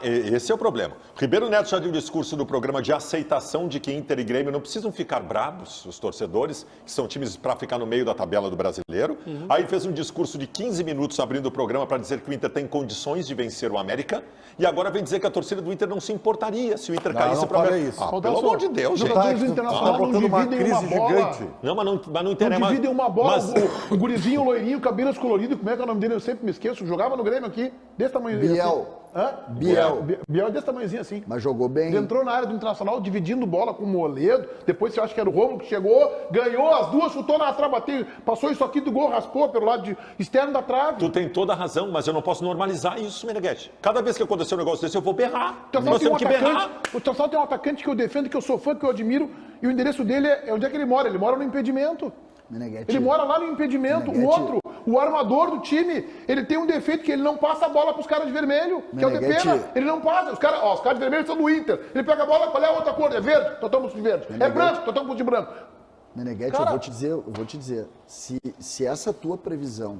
Speaker 5: Esse é o problema. Ribeiro Neto já deu um discurso no programa de aceitação de que Inter e Grêmio não precisam ficar bravos, os torcedores, que são times para ficar no meio da tabela do brasileiro. Aí fez um discurso de 15 minutos abrindo o programa para dizer que o Inter tem condições de vencer o América. E agora vem dizer que a torcida do Inter não se importaria se o Inter caísse
Speaker 6: não
Speaker 5: para o
Speaker 6: fala
Speaker 5: América.
Speaker 6: isso.
Speaker 5: Ah, pelo amor de Deus, gente.
Speaker 1: Jogadores
Speaker 6: Tá
Speaker 1: internacionais não
Speaker 6: botando uma
Speaker 1: dividem uma
Speaker 6: crise
Speaker 1: bola.
Speaker 6: gigante.
Speaker 5: Não, mas não
Speaker 1: Não
Speaker 5: interessa.
Speaker 1: dividem uma bola.
Speaker 5: Mas,
Speaker 1: O gurizinho loirinho, cabelos coloridos, como é que é o nome dele? Eu sempre me esqueço. Jogava no Grêmio aqui, desse tamanhozinho.
Speaker 3: Biel.
Speaker 1: Hã?
Speaker 3: Biel.
Speaker 1: Biel é desse tamanhozinho assim.
Speaker 3: Mas jogou bem.
Speaker 1: Ele entrou na área do Internacional dividindo bola com o Moledo. Depois você acha que era o Romulo que chegou, ganhou as duas, chutou na trave, bateu, passou isso aqui do gol, raspou pelo lado externo da trave.
Speaker 5: tu tem toda a razão, mas eu não posso normalizar isso, Meneghete. Cada vez que acontecer um negócio desse, eu vou berrar.
Speaker 1: O
Speaker 5: Nós temos que berrar.
Speaker 1: Internacional tem um atacante que eu defendo, que eu sou fã, que eu admiro, e o endereço dele é onde é que ele mora? Ele mora no impedimento.
Speaker 3: Meneghete.
Speaker 1: Ele mora lá no impedimento. O
Speaker 3: Meneghete.
Speaker 1: outro, o armador do time, ele tem um defeito que ele não passa a bola pros caras de vermelho, que é o
Speaker 3: Meneghete.
Speaker 1: Depena. Ele não passa. Os caras de vermelho são do Inter. Ele pega a bola, qual é a outra cor? É verde? Então estamos de verde. É
Speaker 3: Meneghete.
Speaker 1: branco? Então estamos de branco.
Speaker 3: Meneghete,
Speaker 1: Cara-
Speaker 3: eu vou te dizer, se essa tua previsão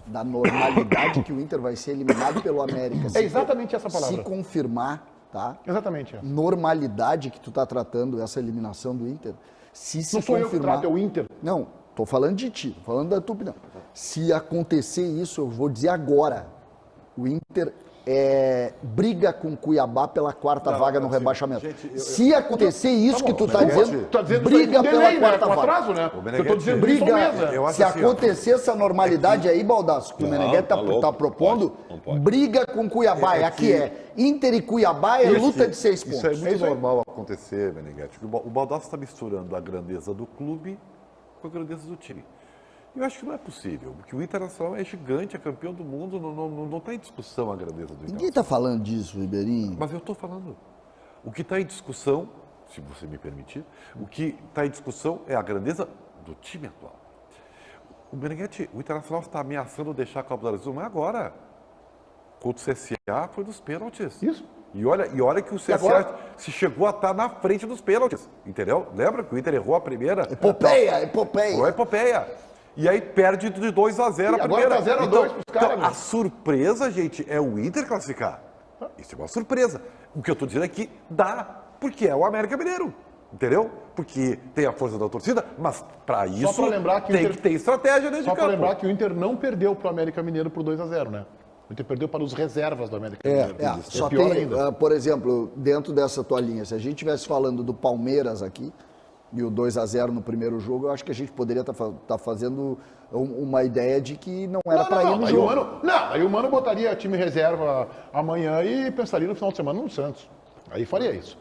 Speaker 3: da normalidade que o Inter vai ser eliminado pelo América,
Speaker 1: É exatamente essa palavra.
Speaker 3: se confirmar, tá?
Speaker 1: Exatamente.
Speaker 3: Normalidade que tu tá tratando essa eliminação do Inter, se
Speaker 1: Não sou eu que
Speaker 3: confirmar...
Speaker 1: trato, é o Inter.
Speaker 3: Não, tô falando de ti, tô falando da tua opinião. Se acontecer isso, eu vou dizer agora, o Inter briga com o Cuiabá pela quarta vaga no rebaixamento.
Speaker 6: gente,
Speaker 3: Se acontecer isso que tu tá dizendo,
Speaker 1: Tá dizendo
Speaker 3: briga
Speaker 1: isso aí com
Speaker 3: pela
Speaker 1: delay, né?
Speaker 3: quarta
Speaker 1: Com
Speaker 3: vaga.
Speaker 1: atraso, né?
Speaker 6: Meneghete,
Speaker 1: Eu tô dizendo isso há um mês, né?
Speaker 6: eu acho
Speaker 3: Se
Speaker 6: assim, ó,
Speaker 3: acontecer essa normalidade aí, Baldassi, que o Meneghete
Speaker 5: tá louco,
Speaker 3: tá
Speaker 5: não
Speaker 3: propondo,
Speaker 5: pode, não pode.
Speaker 3: briga com Cuiabá. Aqui é Inter e Cuiabá, é luta de 6 pontos.
Speaker 6: Isso é muito
Speaker 1: isso aí.
Speaker 6: normal acontecer, Meneghete. O Baldassi está misturando a grandeza do clube com a grandeza do time. Eu acho que não é possível, porque o Internacional é gigante, é campeão do mundo, não está em discussão a grandeza do
Speaker 3: Ninguém
Speaker 6: Internacional.
Speaker 3: tá falando disso, Ribeirinho.
Speaker 6: Mas eu estou falando. O que está em discussão, se você me permitir, o que está em discussão é a grandeza do time atual. O Meneghete, o Internacional está ameaçando deixar a Copa do Brasil, mas agora. Contra o CSA foi dos pênaltis.
Speaker 1: Isso.
Speaker 6: E olha que o CSA
Speaker 1: agora?
Speaker 6: se chegou a estar na frente dos pênaltis. Entendeu? Lembra que o Inter errou a primeira?
Speaker 3: Epopeia.
Speaker 6: Foi a epopeia. E aí perde de 2-0 a
Speaker 1: E agora
Speaker 6: primeira.
Speaker 1: tá 0-2 pros caras,
Speaker 6: a
Speaker 1: né?
Speaker 6: surpresa, gente, é o Inter classificar. Isso é uma surpresa. O que eu estou dizendo é que dá, porque é o América Mineiro. Entendeu? Porque tem a força da torcida, mas para isso
Speaker 1: pra lembrar que o
Speaker 6: tem
Speaker 1: Inter-
Speaker 6: que ter estratégia dentro
Speaker 1: Só
Speaker 6: de
Speaker 1: para
Speaker 6: campo.
Speaker 1: lembrar que o Inter não perdeu para o América Mineiro por 2-0, né? O Inter perdeu para os reservas do América Mineiro.
Speaker 3: Só
Speaker 1: pior
Speaker 3: tem,
Speaker 1: ainda.
Speaker 3: por exemplo, dentro dessa tua linha, se a gente estivesse falando do Palmeiras aqui, e o 2-0 no primeiro jogo, eu acho que a gente poderia estar fazendo uma ideia de que não era para ir no
Speaker 1: Aí
Speaker 3: jogo.
Speaker 1: aí o Mano botaria time reserva amanhã e pensaria no final de semana no Santos. Aí faria isso.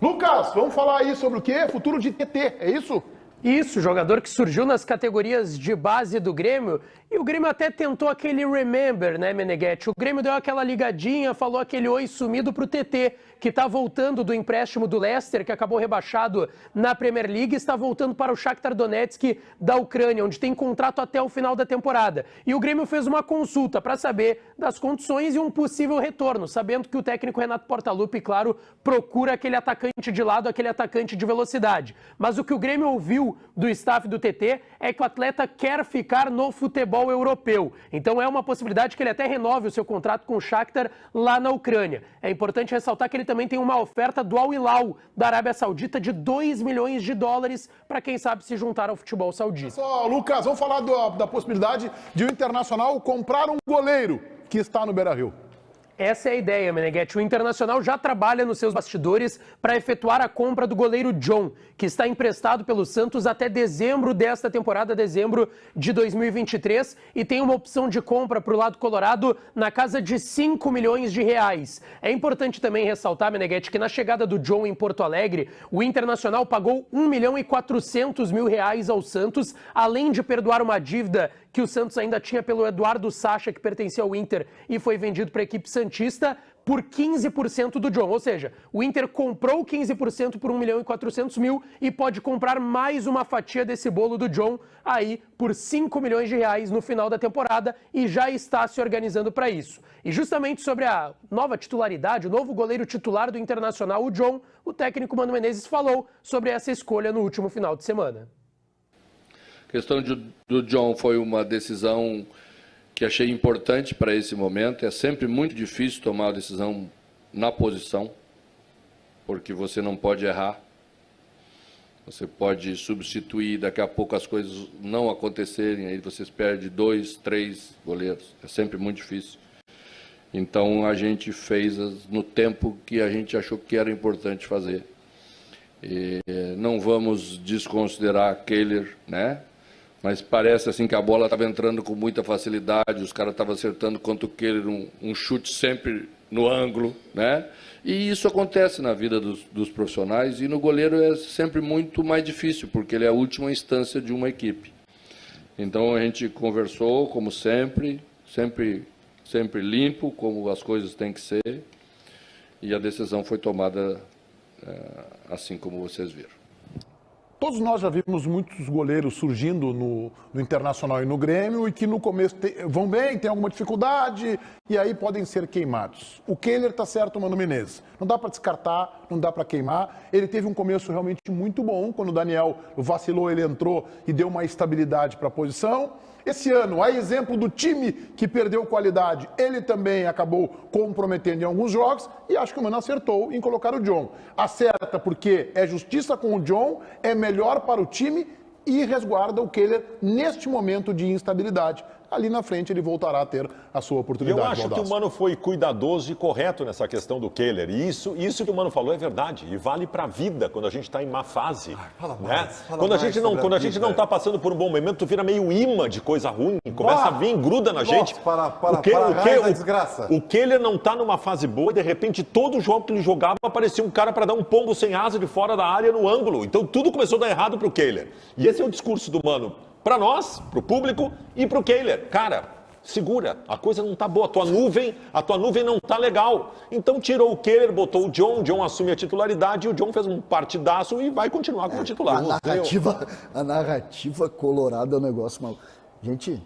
Speaker 1: Lucas, vamos falar aí sobre o quê? Futuro de TT, é isso?
Speaker 2: Isso, jogador que surgiu nas categorias de base do Grêmio, e o Grêmio até tentou aquele remember, né, Meneghetti? O Grêmio deu aquela ligadinha, falou aquele oi sumido pro TT, que tá voltando do empréstimo do Leicester, que acabou rebaixado na Premier League, está voltando para o Shakhtar Donetsk da Ucrânia, onde tem contrato até o final da temporada. E o Grêmio fez uma consulta para saber das condições e um possível retorno, sabendo que o técnico Renato Portaluppi, claro, procura aquele atacante de lado, aquele atacante de velocidade. Mas o que o Grêmio ouviu do staff do TT é que o atleta quer ficar no futebol europeu. Então é uma possibilidade que ele até renove o seu contrato com o Shakhtar lá na Ucrânia. É importante ressaltar que ele também tem uma oferta do Al Hilal da Arábia Saudita de 2 milhões de dólares para quem sabe se juntar ao futebol saudita.
Speaker 1: Só, Lucas, vamos falar da possibilidade de o Internacional comprar um goleiro que está no Beira-Rio.
Speaker 2: Essa é a ideia, Meneghetti. O Internacional já trabalha nos seus bastidores para efetuar a compra do goleiro John, que está emprestado pelo Santos até dezembro desta temporada, dezembro de 2023, e tem uma opção de compra para o lado colorado na casa de 5 milhões de reais. É importante também ressaltar, Meneghetti, que na chegada do John em Porto Alegre, o Internacional pagou 1 milhão e 400 mil reais ao Santos, além de perdoar uma dívida que o Santos ainda tinha pelo Eduardo Sacha, que pertencia ao Inter e foi vendido para a equipe santista, por 15% do John. Ou seja, o Inter comprou 15% por 1 milhão e 400 mil e pode comprar mais uma fatia desse bolo do John aí por 5 milhões de reais no final da temporada e já está se organizando para isso. E justamente sobre a nova titularidade, o novo goleiro titular do Internacional, o John, o técnico Mano Menezes falou sobre essa escolha no último final de semana.
Speaker 7: A questão do John foi uma decisão que achei importante para esse momento. É sempre muito difícil tomar uma decisão na posição, porque você não pode errar. Você pode substituir, daqui a pouco as coisas não acontecerem, aí vocês perdem 2, 3 goleiros. É sempre muito difícil. Então a gente fez no tempo que a gente achou que era importante fazer. E não vamos desconsiderar Kehler, né? Mas parece assim que a bola estava entrando com muita facilidade, os caras estavam acertando contra o Kehler, um chute sempre no ângulo, né? E isso acontece na vida dos profissionais, e no goleiro é sempre muito mais difícil, porque ele é a última instância de uma equipe. Então a gente conversou, como sempre limpo, como as coisas têm que ser, e a decisão foi tomada assim como vocês viram.
Speaker 1: Todos nós já vimos muitos goleiros surgindo no Internacional e no Grêmio e que no começo vão bem, tem alguma dificuldade e aí podem ser queimados. O Kehler tá certo, Mano Menezes. Não dá para descartar, não dá para queimar. Ele teve um começo realmente muito bom. Quando o Daniel vacilou, ele entrou e deu uma estabilidade para a posição. Esse ano, a exemplo do time que perdeu qualidade, ele também acabou comprometendo em alguns jogos e acho que o Mano acertou em colocar o John. Acerta porque é justiça com o John, é melhor para o time e resguarda o Kehler neste momento de instabilidade. Ali na frente ele voltará a ter a sua oportunidade.
Speaker 5: Eu acho que o Mano foi cuidadoso e correto nessa questão do Kehler. E isso que o Mano falou é verdade. E vale para a vida quando a gente está em má fase. Quando a gente não está passando por um bom momento, tu vira meio imã de coisa ruim. Começa a vir, gruda na gente. O Kehler não está numa fase boa e de repente todo jogo que ele jogava aparecia um cara para dar um pombo sem asa de fora da área no ângulo. Então tudo começou a dar errado para o Kehler. E esse é o discurso do Mano. Para nós, para o público e para o Kehler. Cara, segura, a coisa não tá boa, a tua nuvem não tá legal. Então tirou o Kehler, botou o John assume a titularidade e o John fez um partidaço e vai continuar como titular.
Speaker 3: A narrativa colorada é um negócio maluco. Gente,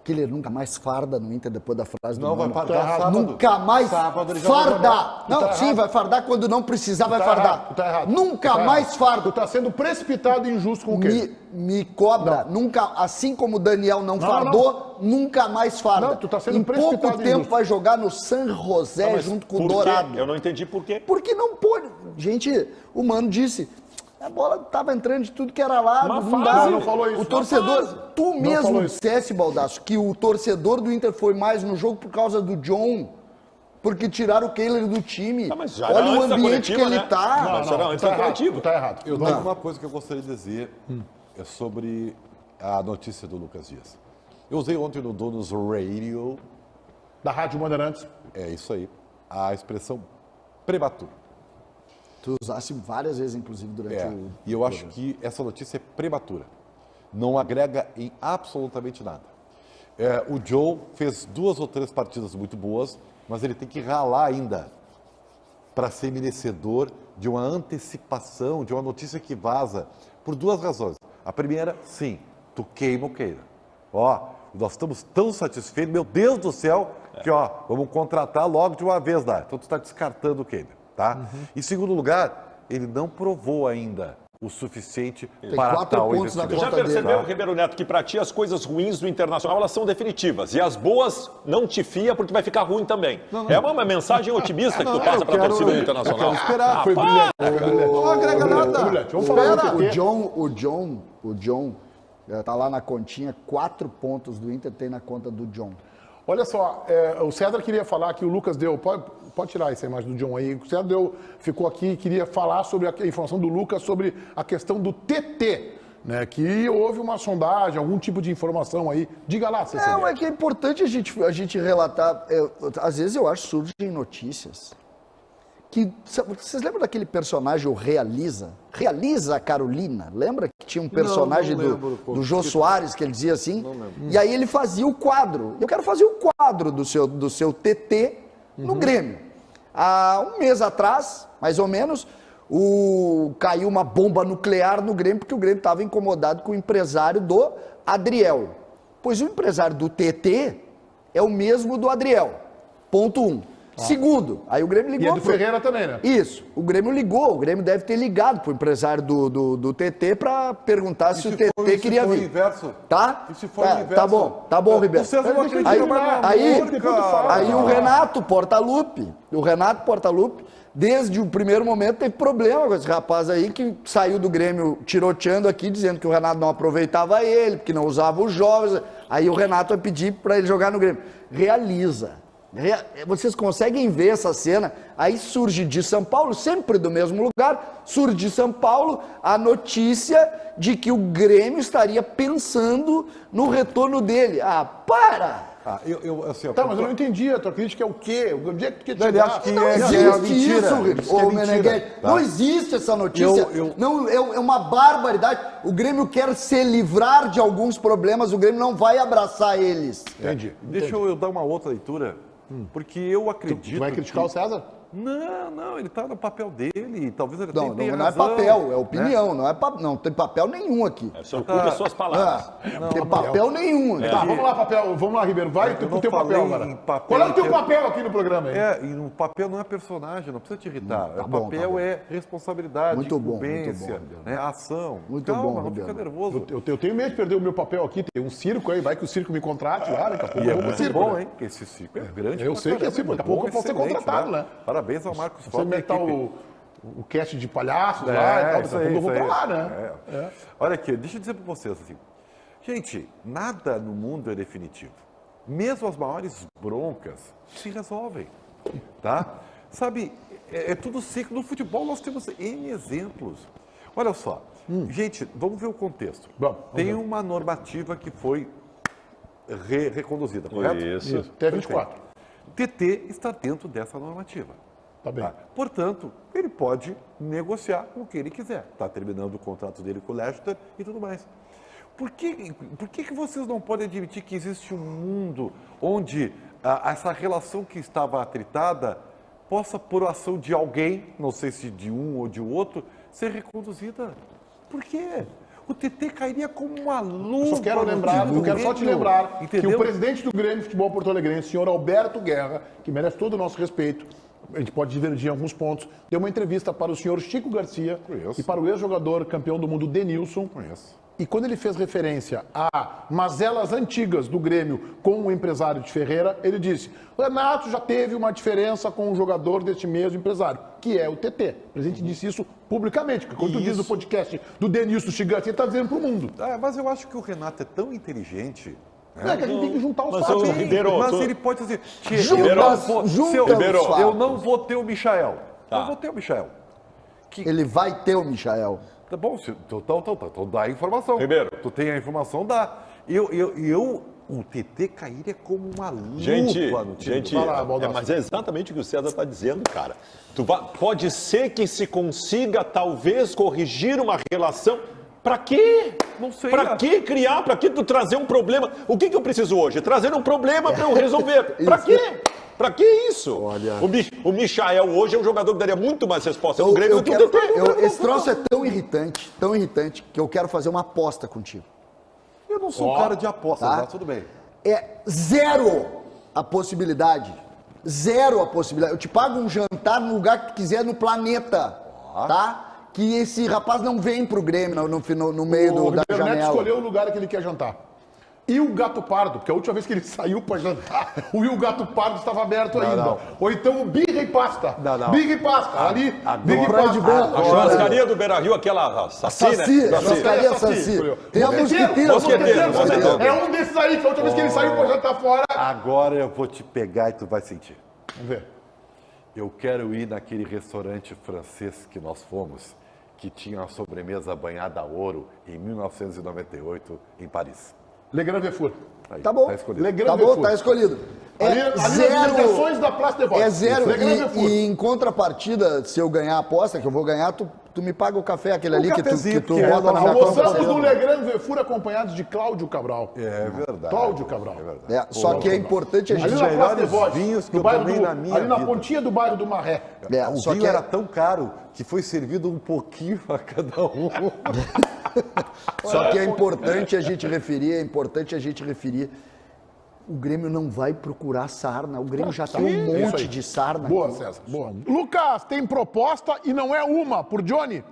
Speaker 3: Kehler nunca mais farda no Inter depois da frase do Mano.
Speaker 6: Não, vai fardar sábado.
Speaker 3: Nunca mais
Speaker 6: sábado ele
Speaker 3: farda.
Speaker 1: Não,
Speaker 3: sim, vai fardar quando não precisar, vai fardar.
Speaker 1: Tá errado.
Speaker 3: Nunca mais farda.
Speaker 1: Tu tá sendo precipitado e injusto com o Kehler.
Speaker 3: Me cobra, nunca, assim como o Daniel não fardou, nunca mais farda.
Speaker 1: Não, tu tá sendo
Speaker 3: em pouco
Speaker 1: precipitado e
Speaker 3: tempo
Speaker 1: injusto.
Speaker 3: vai jogar no San José junto com o Dourado.
Speaker 5: Eu não entendi por quê.
Speaker 3: Porque não pode. Gente, o Mano disse, A bola tava entrando de tudo que era lado.
Speaker 2: Uma
Speaker 3: Não
Speaker 2: fase.
Speaker 3: dá.
Speaker 1: Não falou isso.
Speaker 3: O
Speaker 1: Uma
Speaker 3: torcedor,
Speaker 1: fase.
Speaker 3: tu
Speaker 1: Não
Speaker 3: mesmo
Speaker 1: falou isso.
Speaker 3: dissesse, Baldasso, que o torcedor do Inter foi mais no jogo por causa do John, porque tiraram o Kehler do time.
Speaker 5: Ah, mas já era
Speaker 3: Olha o
Speaker 5: antes da
Speaker 3: ambiente que
Speaker 5: coletiva,
Speaker 3: ele
Speaker 5: né?
Speaker 3: tá.
Speaker 5: Não, mas era antes da coletiva.
Speaker 1: Tá errado.
Speaker 6: Eu tenho uma coisa que eu gostaria de dizer é sobre a notícia do Lucas Dias. Eu usei ontem no Donos Radio,
Speaker 1: Da Rádio Bandeirantes.
Speaker 6: é isso aí, a expressão prematuro.
Speaker 3: Tu usasse várias vezes, inclusive, durante o...
Speaker 6: E eu acho que essa notícia é prematura. Não agrega em absolutamente nada. O Joe fez 2 ou 3 partidas muito boas, mas ele tem que ralar ainda para ser merecedor de uma antecipação, de uma notícia que vaza, por 2 razões. A primeira, sim, tu queima o Kehler. Ó, nós estamos tão satisfeitos, meu Deus do céu, que ó, vamos contratar logo de uma vez lá. Então tu está descartando o Kehler, tá? Em segundo lugar, ele não provou ainda o suficiente para
Speaker 3: 4
Speaker 6: tal
Speaker 3: pontos na
Speaker 6: investimento.
Speaker 5: Já
Speaker 3: conta
Speaker 5: percebeu,
Speaker 3: dele.
Speaker 5: Ribeiro Neto, que para ti as coisas ruins do Internacional elas são definitivas e as boas não te fia porque vai ficar ruim também. É uma mensagem otimista que tu passa para a torcida do Internacional.
Speaker 6: esperar.
Speaker 1: Foi brilhante.
Speaker 6: Não agrega nada.
Speaker 1: Brilhante. Vamos falar do
Speaker 3: O
Speaker 1: TT.
Speaker 3: John tá lá na continha, 4 pontos do Inter tem na conta do John.
Speaker 1: Olha só, o César queria falar que o Lucas deu. Pode tirar essa imagem do John aí. O César ficou aqui e queria falar sobre a informação do Lucas sobre a questão do TT, né? Que houve uma sondagem, algum tipo de informação aí. Diga lá, César.
Speaker 3: Não, é que é importante a gente relatar. Às vezes eu acho surgem notícias que. Vocês lembram daquele personagem, o Realiza? Realiza a Carolina. Lembra que tinha um personagem
Speaker 6: não lembro,
Speaker 3: do Jô Soares que ele dizia assim? E aí ele fazia o quadro. Eu quero fazer o quadro do seu TT no Grêmio. Há um mês atrás, mais ou menos, caiu uma bomba nuclear no Grêmio, porque o Grêmio estava incomodado com o empresário do Adriel. Pois o empresário do TT é o mesmo do Adriel. Ponto 1. Segundo, aí o Grêmio ligou...
Speaker 1: E é do Ferreira também, né?
Speaker 3: Isso. O Grêmio ligou, o Grêmio deve ter ligado pro empresário do TT para perguntar se o TT queria vir.
Speaker 6: Inverso?
Speaker 3: Tá?
Speaker 6: E se for o inverso?
Speaker 3: Tá bom, Ribeiro.
Speaker 6: O César não acredita
Speaker 3: Aí,
Speaker 6: mais no
Speaker 3: aí,
Speaker 6: amor, cara.
Speaker 3: aí o Renato Portaluppi, desde o primeiro momento teve problema com esse rapaz aí que saiu do Grêmio tiroteando aqui, dizendo que o Renato não aproveitava ele, porque não usava os jovens. Aí o Renato vai pedir para ele jogar no Grêmio. Realiza. Vocês conseguem ver essa cena? Aí surge de São Paulo, sempre do mesmo lugar, surge de São Paulo a notícia de que o Grêmio estaria pensando no retorno dele. Ah, para!
Speaker 6: Assim,
Speaker 1: Tá, mas eu não entendi. A tua crítica é o quê? Onde é que tu quer
Speaker 6: Ele
Speaker 1: chegar?
Speaker 6: acha que
Speaker 3: Não
Speaker 6: é
Speaker 3: existe
Speaker 6: mentira.
Speaker 3: isso,
Speaker 6: Diz que é
Speaker 3: ô
Speaker 6: mentira,
Speaker 3: Meneghetti.
Speaker 6: tá?
Speaker 3: Não existe essa notícia.
Speaker 6: Eu-
Speaker 3: Não, é uma barbaridade. O Grêmio quer se livrar de alguns problemas, o Grêmio não vai abraçar eles.
Speaker 1: Entendi.
Speaker 6: Deixa eu dar uma outra leitura, porque eu acredito...
Speaker 1: Tu vai criticar o César?
Speaker 6: Não, ele está no papel dele, talvez ele
Speaker 3: Não,
Speaker 6: tenha
Speaker 3: não é
Speaker 6: razão,
Speaker 3: papel, é
Speaker 6: né?
Speaker 3: opinião, não tem papel nenhum aqui.
Speaker 5: Só ocupe as suas palavras.
Speaker 3: Não tem papel nenhum aqui.
Speaker 1: Tá, vamos lá, papel. Vamos lá, Ribeiro. Vai com o
Speaker 6: não
Speaker 1: teu papel
Speaker 6: falei
Speaker 1: agora.
Speaker 6: em papel,
Speaker 1: Qual é o teu
Speaker 6: eu-
Speaker 1: papel aqui no programa aí?
Speaker 6: E o papel não é personagem, não precisa te irritar.
Speaker 3: Tá
Speaker 6: O
Speaker 3: bom,
Speaker 6: papel
Speaker 3: tá bom.
Speaker 6: é responsabilidade,
Speaker 3: Muito bom,
Speaker 6: incumbência,
Speaker 3: muito bom,
Speaker 6: né, ação.
Speaker 3: Muito
Speaker 6: Calma,
Speaker 3: bom,
Speaker 6: não fica
Speaker 3: Ribeiro.
Speaker 6: nervoso.
Speaker 1: Eu tenho medo de perder o meu papel aqui. Tem um circo aí. Vai que o circo me contrate lá. Daqui a pouco
Speaker 6: E é
Speaker 1: eu vou pro
Speaker 6: muito
Speaker 1: circo,
Speaker 6: bom,
Speaker 1: né?
Speaker 6: hein? Porque esse ciclo é grande.
Speaker 1: Eu
Speaker 6: pra
Speaker 1: sei que é
Speaker 6: caramba,
Speaker 1: assim, daqui a
Speaker 6: bom,
Speaker 1: pouco eu posso ser
Speaker 6: excelente,
Speaker 1: contratado, né?
Speaker 6: Parabéns ao Marcos
Speaker 1: Você
Speaker 6: Foto e à
Speaker 1: meter
Speaker 6: equipe.
Speaker 1: o cast de palhaços lá e tal. Daqui a
Speaker 6: isso
Speaker 1: pouco eu vou
Speaker 6: aí.
Speaker 1: pra lá, né?
Speaker 6: É. Olha aqui, deixa eu dizer para vocês assim. Gente, nada no mundo é definitivo. Mesmo as maiores broncas se resolvem, tá? Sabe, é tudo ciclo. No futebol nós temos N exemplos. Olha só, gente, vamos ver o contexto.
Speaker 1: Vamos
Speaker 6: Tem
Speaker 1: ver.
Speaker 6: uma normativa que foi reconduzida, correto?
Speaker 5: Isso.
Speaker 1: Até 24.
Speaker 6: TT está dentro dessa normativa.
Speaker 1: Tá bem.
Speaker 6: Tá? Portanto, ele pode negociar com o que ele quiser. Está terminando o contrato dele com o Leicester e tudo mais. Por que vocês não podem admitir que existe um mundo onde essa relação que estava atritada possa, por ação de alguém, não sei se de um ou de outro, ser reconduzida? Por quê? O TT cairia como uma luva.
Speaker 1: Só quero
Speaker 6: no
Speaker 1: lembrar,
Speaker 6: time
Speaker 1: eu
Speaker 6: do
Speaker 1: quero só te
Speaker 6: Grêmio.
Speaker 1: lembrar que
Speaker 6: Entendeu?
Speaker 1: o presidente do Grêmio Futebol Porto Alegrense, senhor Alberto Guerra, que merece todo o nosso respeito, a gente pode divergir em alguns pontos. Deu uma entrevista para o senhor Chico Garcia
Speaker 6: Conheço.
Speaker 1: e para o ex-jogador campeão do mundo Denilson.
Speaker 6: Conheço.
Speaker 1: E quando ele fez referência a mazelas antigas do Grêmio com o empresário de Ferreira, ele disse: o Renato já teve uma diferença com o jogador deste mesmo empresário, que é o TT. O presidente disse isso publicamente, porque quando tu diz no podcast do Denilson Chico Garcia, ele está dizendo para o mundo.
Speaker 6: Mas eu acho que o Renato é tão inteligente.
Speaker 1: É que a gente tem que juntar os
Speaker 5: Mas
Speaker 1: fatos.
Speaker 5: o Ribeiro,
Speaker 6: Mas
Speaker 5: tu-
Speaker 6: ele pode dizer,
Speaker 3: Junta
Speaker 6: eu não vou ter o Michael.
Speaker 5: Tá.
Speaker 6: Eu vou ter o Michael.
Speaker 3: Ele vai ter o Michael.
Speaker 6: Tá bom, então dá a informação.
Speaker 5: Ribeiro.
Speaker 6: Tu tem a informação, dá. O TT cairia como uma lupa
Speaker 5: Gente,
Speaker 6: no time.
Speaker 5: gente,
Speaker 1: Vai lá, Baldassi.
Speaker 5: mas é exatamente o que o César está dizendo, cara. Pode ser que se consiga, talvez, corrigir uma relação. Pra quê?
Speaker 6: Não sei,
Speaker 5: Pra
Speaker 6: né?
Speaker 5: que criar? Pra que tu trazer um problema? O que eu preciso hoje? Trazer um problema pra eu resolver. Pra quê? Pra que isso?
Speaker 3: Olha.
Speaker 5: O Michael hoje é um jogador que daria muito mais resposta no Grêmio do que o TT.
Speaker 3: Esse troço é tão irritante, que eu quero fazer uma aposta contigo.
Speaker 6: Eu não sou um cara de apostas,
Speaker 3: Tá.
Speaker 6: mas tudo bem.
Speaker 3: É zero a possibilidade. Zero a possibilidade. Eu te pago um jantar no lugar que tu quiser no planeta, tá? Que esse rapaz não vem pro Grêmio no meio
Speaker 1: O
Speaker 3: da
Speaker 1: Ribeiro Neto
Speaker 3: janela.
Speaker 1: escolheu o lugar que ele quer jantar. E o Gato Pardo, porque a última vez que ele saiu para jantar, o Gato Pardo estava aberto ainda.
Speaker 6: não.
Speaker 1: Ou então o Birra e Pasta.
Speaker 6: Não.
Speaker 1: Birra e Pasta. Ali, Birra e
Speaker 3: Praia de
Speaker 1: Pasta.
Speaker 3: Branco.
Speaker 5: A churrascaria do Beira-Rio, aquela Saci,
Speaker 3: Saci,
Speaker 5: né?
Speaker 3: churrascaria Saci. Tem a mosquiteira.
Speaker 5: Mosqueteiro.
Speaker 1: É um desses aí, que a última vez que ele saiu para jantar fora.
Speaker 6: Agora eu vou te pegar e tu vai sentir.
Speaker 1: Vamos ver.
Speaker 6: Eu quero ir naquele restaurante francês que nós fomos, que tinha uma sobremesa banhada a ouro em 1998 em Paris.
Speaker 1: Le Grand Vefour.
Speaker 6: Aí,
Speaker 3: Tá bom.
Speaker 6: Tá escolhido.
Speaker 1: Le Grand
Speaker 3: Tá bom,
Speaker 1: Vefour.
Speaker 3: tá escolhido.
Speaker 1: Ali nas imediações da Place de Voz.
Speaker 3: É zero.
Speaker 1: Le Grand Vefour.
Speaker 3: E em contrapartida, se eu ganhar a aposta, que eu vou ganhar, tu me paga o café, aquele ali que
Speaker 6: cafezinho,
Speaker 3: tu
Speaker 6: porque
Speaker 3: bota na minha
Speaker 1: Almoçamos
Speaker 3: conta.
Speaker 1: no Le Grand Vefour acompanhados de Cláudio Cabral.
Speaker 6: É verdade.
Speaker 1: Cláudio Cabral.
Speaker 6: É verdade.
Speaker 3: É, só que é importante a
Speaker 1: Ali
Speaker 3: gente...
Speaker 1: na Place de
Speaker 6: melhores
Speaker 1: Voz,
Speaker 6: vinhos que
Speaker 1: no
Speaker 6: eu
Speaker 1: bairro
Speaker 6: tomei
Speaker 1: do,
Speaker 6: na minha
Speaker 1: ali na
Speaker 6: vida.
Speaker 1: pontinha do bairro do Marré.
Speaker 3: É,
Speaker 6: O
Speaker 3: só
Speaker 6: vinho
Speaker 3: que
Speaker 6: era tão caro que foi servido um pouquinho a cada um.
Speaker 3: Só que é importante a gente referir, o Grêmio não vai procurar sarna, o Grêmio já tem um
Speaker 1: Isso
Speaker 3: monte
Speaker 1: aí.
Speaker 3: de sarna.
Speaker 1: Boa, César. Boa. Lucas, tem proposta e não é uma por Johnny?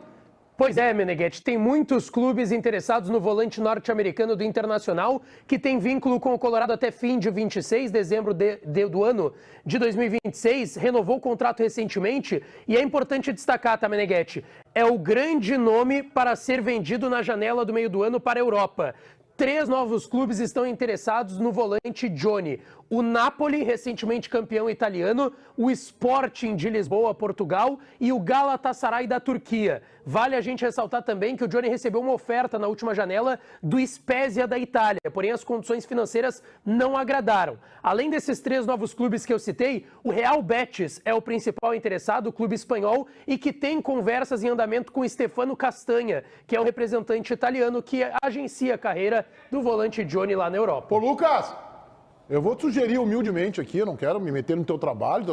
Speaker 2: Pois é, Meneghetti, tem muitos clubes interessados no volante norte-americano do Internacional, que tem vínculo com o Colorado até fim de 26, dezembro do ano de 2026, renovou o contrato recentemente, e é importante destacar, tá, Meneghetti, é o grande nome para ser vendido na janela do meio do ano para a Europa. 3 novos clubes estão interessados no volante Johnny. O Napoli, recentemente campeão italiano, o Sporting de Lisboa, Portugal, e o Galatasaray da Turquia. Vale a gente ressaltar também que o Johnny recebeu uma oferta na última janela do Spezia da Itália, porém as condições financeiras não agradaram. Além desses 3 novos clubes que eu citei, o Real Betis é o principal interessado, o clube espanhol, e que tem conversas em andamento com Stefano Castanha, que é o representante italiano que agencia a carreira do volante Johnny lá na Europa.
Speaker 1: Ô, Lucas, eu vou te sugerir humildemente aqui, eu não quero me meter no teu trabalho,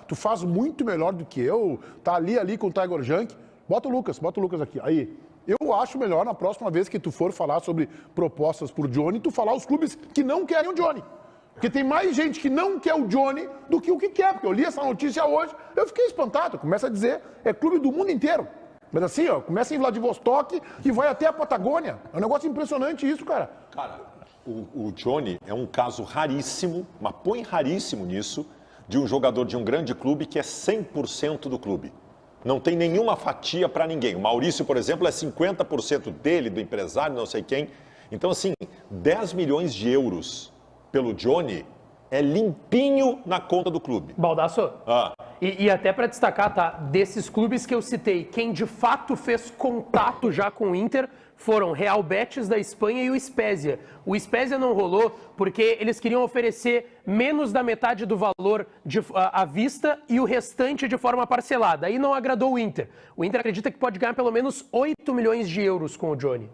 Speaker 1: tu faz muito melhor do que eu, tá ali com o Tiger Junk. Bota o Lucas aqui. Aí, eu acho melhor na próxima vez que tu for falar sobre propostas por Johnny, tu falar os clubes que não querem o Johnny. Porque tem mais gente que não quer o Johnny do que o que quer. Porque eu li essa notícia hoje, eu fiquei espantado. Começa a dizer, é clube do mundo inteiro. Mas assim, ó, começa em Vladivostok e vai até a Patagônia. É um negócio impressionante isso, cara.
Speaker 5: Cara, o Johnny é um caso raríssimo, mas põe raríssimo nisso, de um jogador de um grande clube que é 100% do clube. Não tem nenhuma fatia para ninguém. O Maurício, por exemplo, é 50% dele, do empresário, não sei quem. Então, assim, 10 milhões de euros pelo Johnny é limpinho na conta do clube.
Speaker 2: Baldasso,
Speaker 5: Ah.
Speaker 2: e até para destacar, tá, desses clubes que eu citei, quem de fato fez contato já com o Inter foram Real Betis da Espanha e o Spezia. O Spezia não rolou porque eles queriam oferecer menos da metade do valor à vista e o restante de forma parcelada. Aí não agradou o Inter. O Inter acredita que pode ganhar pelo menos 8 milhões de euros com o Johnny.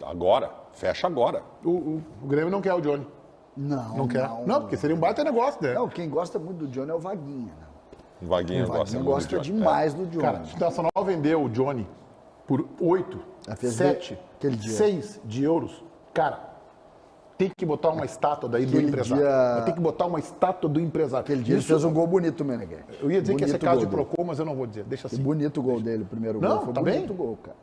Speaker 5: Agora, fecha agora.
Speaker 1: O Grêmio não quer o Johnny. Não quer. Não, porque seria um baita negócio, né?
Speaker 3: Não, quem gosta muito do Johnny é o Vaguinha. Né?
Speaker 5: O Vaguinho
Speaker 3: O
Speaker 5: gosta
Speaker 3: Vaguinha
Speaker 5: muito
Speaker 3: gosta
Speaker 5: do Johnny.
Speaker 3: demais do Johnny.
Speaker 1: Cara, se o Internacional vendeu o Johnny por 8,
Speaker 3: fez
Speaker 1: 7,
Speaker 3: aquele dia.
Speaker 1: 6 de euros, cara, Tem que botar uma estátua daí do
Speaker 3: Aquele
Speaker 1: empresário.
Speaker 3: dia-
Speaker 1: Tem que botar uma estátua do empresário.
Speaker 3: Aquele dia ele
Speaker 1: Isso-
Speaker 3: fez um gol bonito, Meneghete.
Speaker 1: Eu ia dizer que esse é
Speaker 3: Bonito
Speaker 1: caso de
Speaker 3: gol dele.
Speaker 1: Procon, mas eu não vou dizer. Deixa
Speaker 3: Que
Speaker 1: assim.
Speaker 3: bonito o gol dele, o primeiro
Speaker 1: Não,
Speaker 3: gol. Foi
Speaker 1: tá
Speaker 3: bonito
Speaker 1: bem?
Speaker 3: o gol, cara.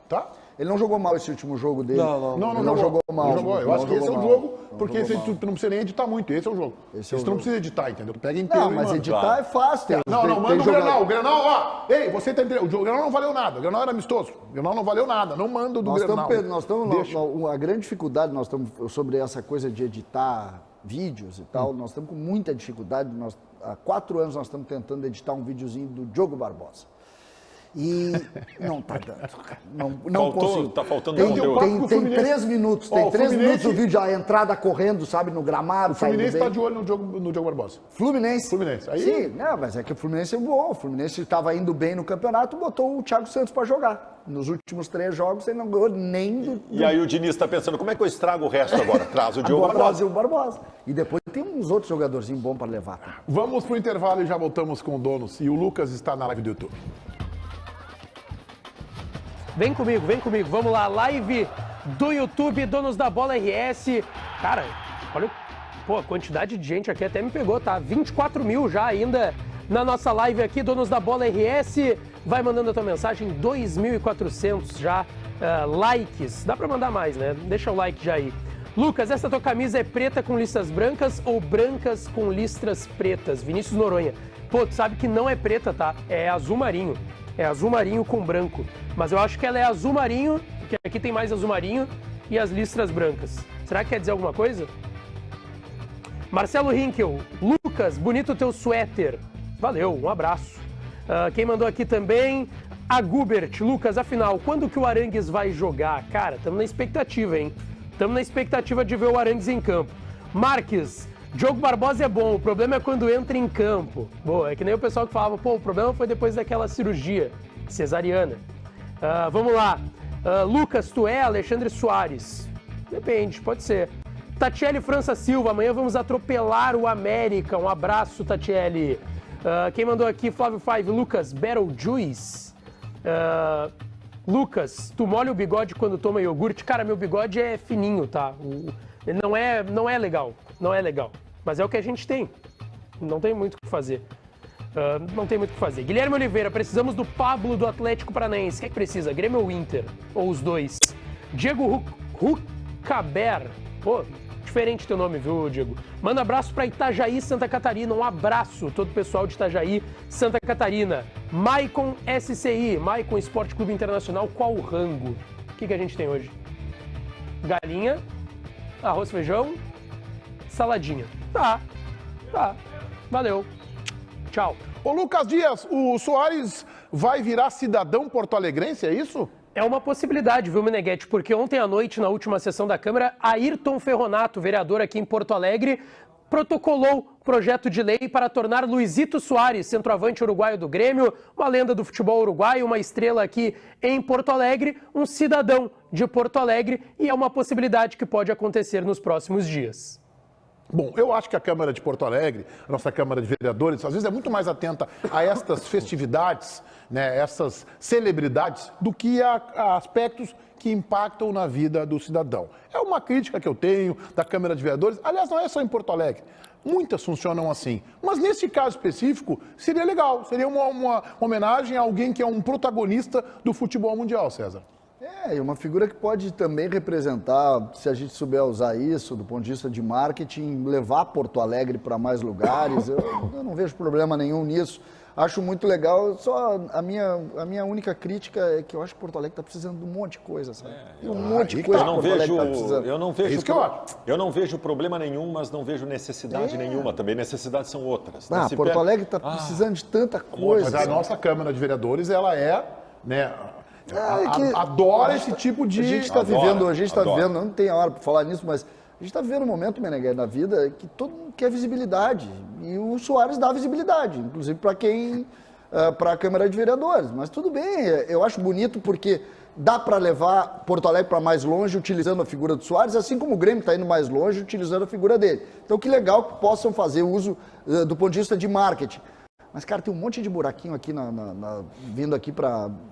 Speaker 1: Tá?
Speaker 3: Ele não jogou mal esse último jogo dele.
Speaker 1: Não
Speaker 3: jogou mal.
Speaker 1: Não jogou. Eu
Speaker 3: Não
Speaker 1: acho que esse é o
Speaker 3: jogou
Speaker 1: jogo,
Speaker 3: mal. Não
Speaker 1: porque
Speaker 3: jogou
Speaker 1: esse
Speaker 3: mal.
Speaker 1: tu não precisa nem editar muito. Esse é o jogo.
Speaker 3: Esse é
Speaker 1: Esse
Speaker 3: o
Speaker 1: tu não
Speaker 3: jogo.
Speaker 1: precisa editar, entendeu? Tu pega inteiro
Speaker 3: Não,
Speaker 1: e
Speaker 3: mas
Speaker 1: manda.
Speaker 3: editar é fácil. tem-
Speaker 1: Não,
Speaker 3: tem-
Speaker 1: manda
Speaker 3: tem
Speaker 1: o
Speaker 3: jogador-
Speaker 1: Grenal. O Grenal, ó. Ei, você tá entendendo? O Grenal não valeu nada. O Grenal era amistoso. O Grenal não valeu nada. Não manda o do
Speaker 3: Nós
Speaker 1: Grenal. Deixa.
Speaker 3: a grande dificuldade, nós estamos sobre essa coisa de editar vídeos e tal, nós estamos com muita dificuldade. Há 4 anos nós estamos tentando editar um videozinho do Diogo Barbosa. E não tá dando, cara. Não
Speaker 5: Faltou-
Speaker 3: consigo.
Speaker 5: tá faltando
Speaker 3: tem,
Speaker 5: conteúdo.
Speaker 3: tem,
Speaker 1: O
Speaker 3: tem
Speaker 1: Fluminense-
Speaker 3: 3 minutos,
Speaker 1: Ó,
Speaker 3: tem
Speaker 1: o
Speaker 3: 3 minutos
Speaker 1: Fluminense-
Speaker 3: o vídeo, a entrada correndo, sabe, no gramado.
Speaker 1: O Fluminense
Speaker 3: saindo
Speaker 1: tá
Speaker 3: bem.
Speaker 1: de olho no Diogo Barbosa.
Speaker 3: Fluminense.
Speaker 1: Fluminense. Aí-
Speaker 3: Sim, não, mas é que o Fluminense é bom. O Fluminense estava indo bem no campeonato, botou o Thiago Santos para jogar. Nos últimos 3 jogos ele não ganhou nem do.
Speaker 5: E aí o Diniz está pensando, como é que eu estrago o resto agora? Traz o Diogo
Speaker 3: Agora
Speaker 5: Barbosa.
Speaker 3: trazer o Barbosa. E depois tem uns outros jogadorzinhos bons para levar. Tá?
Speaker 1: Vamos pro intervalo e já voltamos com o Donos. E o Lucas está na live do YouTube.
Speaker 2: Vem comigo, vem comigo. Vamos lá, live do YouTube, Donos da Bola RS. Cara, olha, pô, a quantidade de gente aqui até me pegou, tá? 24 mil já ainda na nossa live aqui, Donos da Bola RS. Vai mandando a tua mensagem, 2.400 já likes. Dá pra mandar mais, né? Deixa o like já aí. Lucas, essa tua camisa é preta com listras brancas ou brancas com listras pretas? Vinícius Noronha. Pô, tu sabe que não é preta, tá? É azul marinho. É azul marinho com branco. Mas eu acho que ela é azul marinho, porque aqui tem mais azul marinho e as listras brancas. Será que quer dizer alguma coisa? Marcelo Hinkel. Lucas, bonito teu suéter. Valeu, um abraço. Quem mandou aqui também? A Gubert. Lucas, afinal, quando que o Arangues vai jogar? Cara, estamos na expectativa, hein? Estamos na expectativa de ver o Arangues em campo. Marques. Diogo Barbosa é bom, o problema é quando entra em campo. Boa, é que nem o pessoal que falava, pô, o problema foi depois daquela cirurgia cesariana. Vamos lá. Lucas, tu é Alexandre Soares? Depende, pode ser. Tatiele França Silva, amanhã vamos atropelar o América. Um abraço, Tatiele. Quem mandou aqui, Flávio Five, Lucas, Battle Juice. Lucas, tu molha o bigode quando toma iogurte? Cara, meu bigode é fininho, tá? Ele não é legal, não é legal. Mas é o que a gente tem. Não tem muito o que fazer. Não tem muito o que fazer. Guilherme Oliveira, precisamos do Pablo do Atlético Paranaense. Quem é que precisa? Grêmio ou Inter? Ou os dois? Diego Rucaber. Pô, diferente teu nome, viu, Diego? Manda abraço pra Itajaí, Santa Catarina. Um abraço, todo o pessoal de Itajaí, Santa Catarina. Maicon SCI, Maicon Esporte Clube Internacional. Qual o rango? O que a gente tem hoje? Galinha, arroz, feijão, saladinha. Tá. Valeu. Tchau.
Speaker 1: Ô Lucas Dias, o Soares vai virar cidadão porto-alegrense, é isso?
Speaker 2: É uma possibilidade, viu, Meneghetti? Porque ontem à noite, na última sessão da Câmara, Ayrton Ferronato, vereador aqui em Porto Alegre, protocolou projeto de lei para tornar Luizito Soares, centroavante uruguaio do Grêmio, uma lenda do futebol uruguaio, uma estrela aqui em Porto Alegre, um cidadão de Porto Alegre, e é uma possibilidade que pode acontecer nos próximos dias.
Speaker 1: Bom, eu acho que a Câmara de Porto Alegre, a nossa Câmara de Vereadores, às vezes é muito mais atenta a estas festividades, né, essas celebridades, do que a aspectos que impactam na vida do cidadão. É uma crítica que eu tenho da Câmara de Vereadores. Aliás, não é só em Porto Alegre. Muitas funcionam assim. Mas nesse caso específico, seria legal. Seria uma homenagem a alguém que é um protagonista do futebol mundial, César.
Speaker 3: É, e uma figura que pode também representar, se a gente souber usar isso, do ponto de vista de marketing, levar Porto Alegre para mais lugares. Eu não vejo problema nenhum nisso. Acho muito legal, só a minha única crítica é que eu acho que Porto Alegre está precisando de um monte de coisa, sabe? Tem um monte de coisa
Speaker 5: Eu
Speaker 3: que
Speaker 5: não
Speaker 3: Porto Alegre
Speaker 5: vejo,
Speaker 3: está precisando.
Speaker 5: eu não vejo,
Speaker 1: isso que eu acho.
Speaker 5: eu não vejo problema nenhum, mas não vejo necessidade nenhuma também. Necessidades são outras. né?
Speaker 3: Ah,
Speaker 5: Se
Speaker 3: Porto
Speaker 5: pega-
Speaker 3: Alegre está precisando de tanta coisa.
Speaker 1: Mas a nossa Câmara de Vereadores, ela é, né,
Speaker 3: É que
Speaker 1: adora esse tipo de...
Speaker 3: A gente está
Speaker 5: Adora,
Speaker 3: vivendo,
Speaker 5: adora.
Speaker 3: não tem a hora para falar nisso, mas a gente está vivendo um momento, Meneghel, na vida que todo mundo quer visibilidade. E o Soares dá visibilidade, inclusive para a Câmara de Vereadores. Mas tudo bem, eu acho bonito porque dá para levar Porto Alegre para mais longe utilizando a figura do Soares, assim como o Grêmio está indo mais longe utilizando a figura dele. Então que legal que possam fazer uso do ponto de vista de marketing. Mas, cara, tem um monte de buraquinho aqui, vindo aqui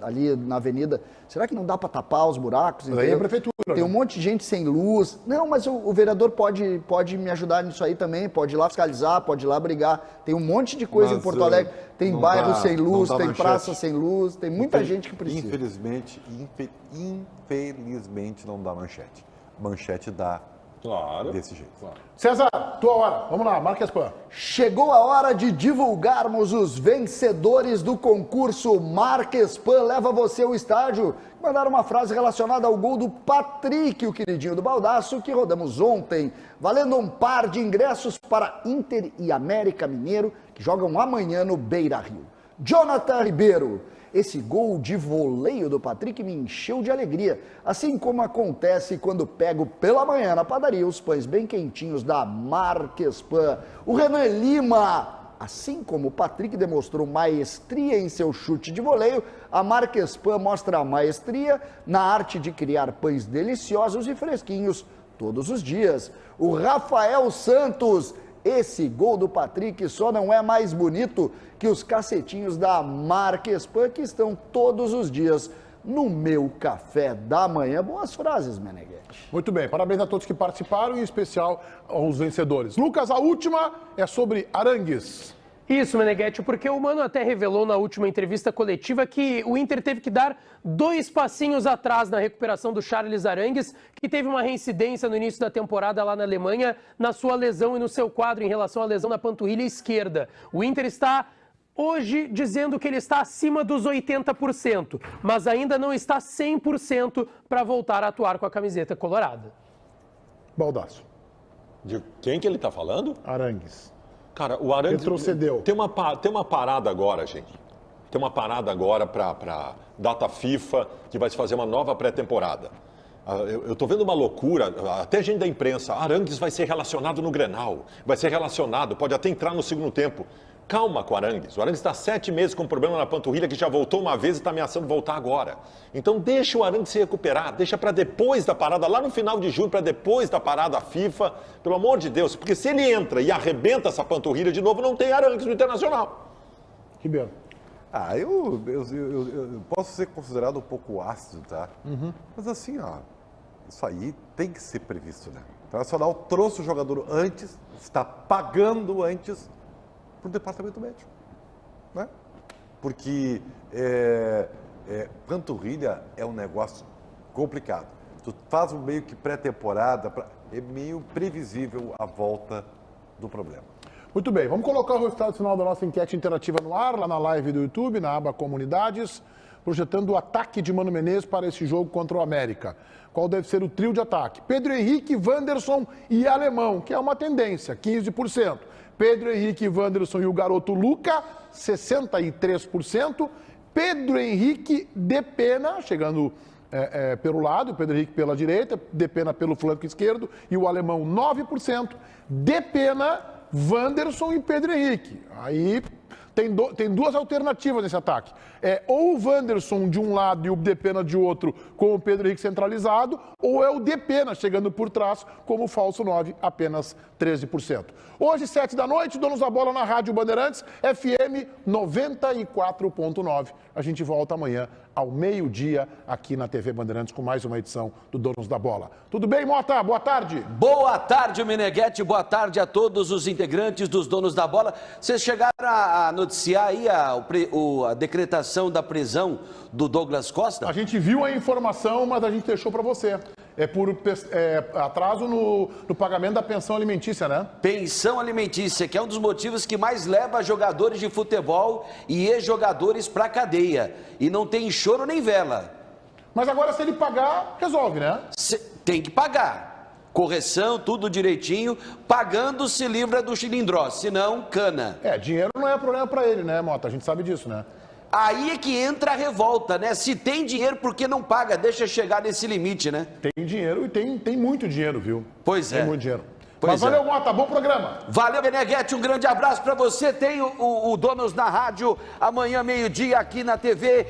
Speaker 3: ali na avenida. Será que não dá para tapar os buracos?
Speaker 1: Mas aí é a prefeitura.
Speaker 3: Tem um monte de gente sem luz. Não, mas o vereador pode me ajudar nisso aí também, pode ir lá fiscalizar, pode ir lá brigar. Tem um monte de coisa em Porto Alegre. Tem bairro sem luz, tem praça sem luz, tem muita gente que precisa.
Speaker 6: Infelizmente não dá manchete. Manchete dá desse jeito. Claro.
Speaker 1: César, tua hora. Vamos lá, Marquespan.
Speaker 3: Chegou a hora de divulgarmos os vencedores do concurso Marquespan Leva Você ao Estádio. Mandaram uma frase relacionada ao gol do Patrick, o queridinho do Baldasso, que rodamos ontem, valendo um par de ingressos para Inter e América Mineiro, que jogam amanhã no Beira-Rio. Jonathan Ribeiro. Esse gol de voleio do Patrick me encheu de alegria, assim como acontece quando pego pela manhã na padaria os pães bem quentinhos da Marquespan. O Renan Lima, assim como o Patrick demonstrou maestria em seu chute de voleio, a Marquespan mostra a maestria na arte de criar pães deliciosos e fresquinhos todos os dias. O Rafael Santos. Esse gol do Patrick só não é mais bonito que os cacetinhos da Marquespan que estão todos os dias no meu café da manhã. Boas frases, Meneghete.
Speaker 1: Muito bem, parabéns a todos que participaram, em especial aos vencedores. Lucas, a última é sobre Arangues.
Speaker 2: Isso, Meneghete, porque o Mano até revelou na última entrevista coletiva que o Inter teve que dar 2 passinhos atrás na recuperação do Charles Arangues, que teve uma reincidência no início da temporada lá na Alemanha, na sua lesão e no seu quadro em relação à lesão na panturrilha esquerda. O Inter está hoje dizendo que ele está acima dos 80%, mas ainda não está 100% para voltar a atuar com a camiseta colorada.
Speaker 1: Baldasso.
Speaker 5: De quem que ele está falando?
Speaker 1: Arangues.
Speaker 5: Cara, o Arangues
Speaker 1: retrocedeu.
Speaker 5: Tem uma parada agora, gente. Tem uma parada agora para data FIFA, que vai se fazer uma nova pré-temporada. Eu tô vendo uma loucura, até gente da imprensa, Arangues vai ser relacionado no Grenal, vai ser relacionado, pode até entrar no segundo tempo. Calma com o Arangues está 7 meses com problema na panturrilha, que já voltou uma vez e está ameaçando voltar agora. Então deixa o Arangues se recuperar, deixa para depois da parada, lá no final de julho, para depois da parada FIFA, pelo amor de Deus, porque se ele entra e arrebenta essa panturrilha de novo, não tem Arangues no Internacional.
Speaker 1: Ribeiro.
Speaker 6: Eu posso ser considerado um pouco ácido, tá? Mas assim, isso aí tem que ser previsto, né? O Internacional trouxe o jogador antes, está pagando antes para o departamento médico, né? Porque panturrilha é um negócio complicado. Tu faz um meio que pré-temporada, é meio previsível a volta do problema.
Speaker 1: Muito bem, vamos colocar o resultado final da nossa enquete interativa no ar, lá na live do YouTube, na aba Comunidades, projetando o ataque de Mano Menezes para esse jogo contra o América. Qual deve ser o trio de ataque? Pedro Henrique, Wanderson e Alemão, que é uma tendência, 15%. Pedro Henrique, Wanderson e o garoto Luca, 63%. Pedro Henrique, Depena, chegando pelo lado, Pedro Henrique pela direita, Depena pelo flanco esquerdo e o Alemão, 9%. Depena, Wanderson e Pedro Henrique. Aí tem duas alternativas nesse ataque. Ou o Wanderson de um lado e o Depena de outro, com o Pedro Henrique centralizado, ou é o Depena chegando por trás como falso 9, apenas 13%. Hoje, 7 da noite, Donos da Bola na Rádio Bandeirantes, FM 94.9. A gente volta amanhã ao meio-dia aqui na TV Bandeirantes com mais uma edição do Donos da Bola. Tudo bem, Mota? Boa tarde.
Speaker 8: Boa tarde, Meneghete. Boa tarde a todos os integrantes dos Donos da Bola. Vocês chegaram a noticiar aí a decretação da prisão do Douglas Costa?
Speaker 1: A gente viu a informação, mas a gente deixou para você. É por atraso no pagamento da pensão alimentícia, né?
Speaker 8: Pensão alimentícia, que é um dos motivos que mais leva jogadores de futebol e ex-jogadores para cadeia. E não tem choro nem vela.
Speaker 1: Mas agora, se ele pagar, resolve, né?
Speaker 8: Tem que pagar. Correção, tudo direitinho. Pagando se livra do chilindró, senão cana.
Speaker 1: Dinheiro não é problema para ele, né, Mota? A gente sabe disso, né?
Speaker 8: Aí é que entra a revolta, né? Se tem dinheiro, por que não paga? Deixa chegar nesse limite, né?
Speaker 1: Tem dinheiro e tem muito dinheiro, viu?
Speaker 8: Pois é.
Speaker 1: Tem muito dinheiro.
Speaker 8: Pois
Speaker 1: Mas valeu, Mota. Bom programa.
Speaker 8: Valeu, Meneghete. Um grande abraço para você. Tem o Donos na Rádio amanhã, meio-dia, aqui na TV.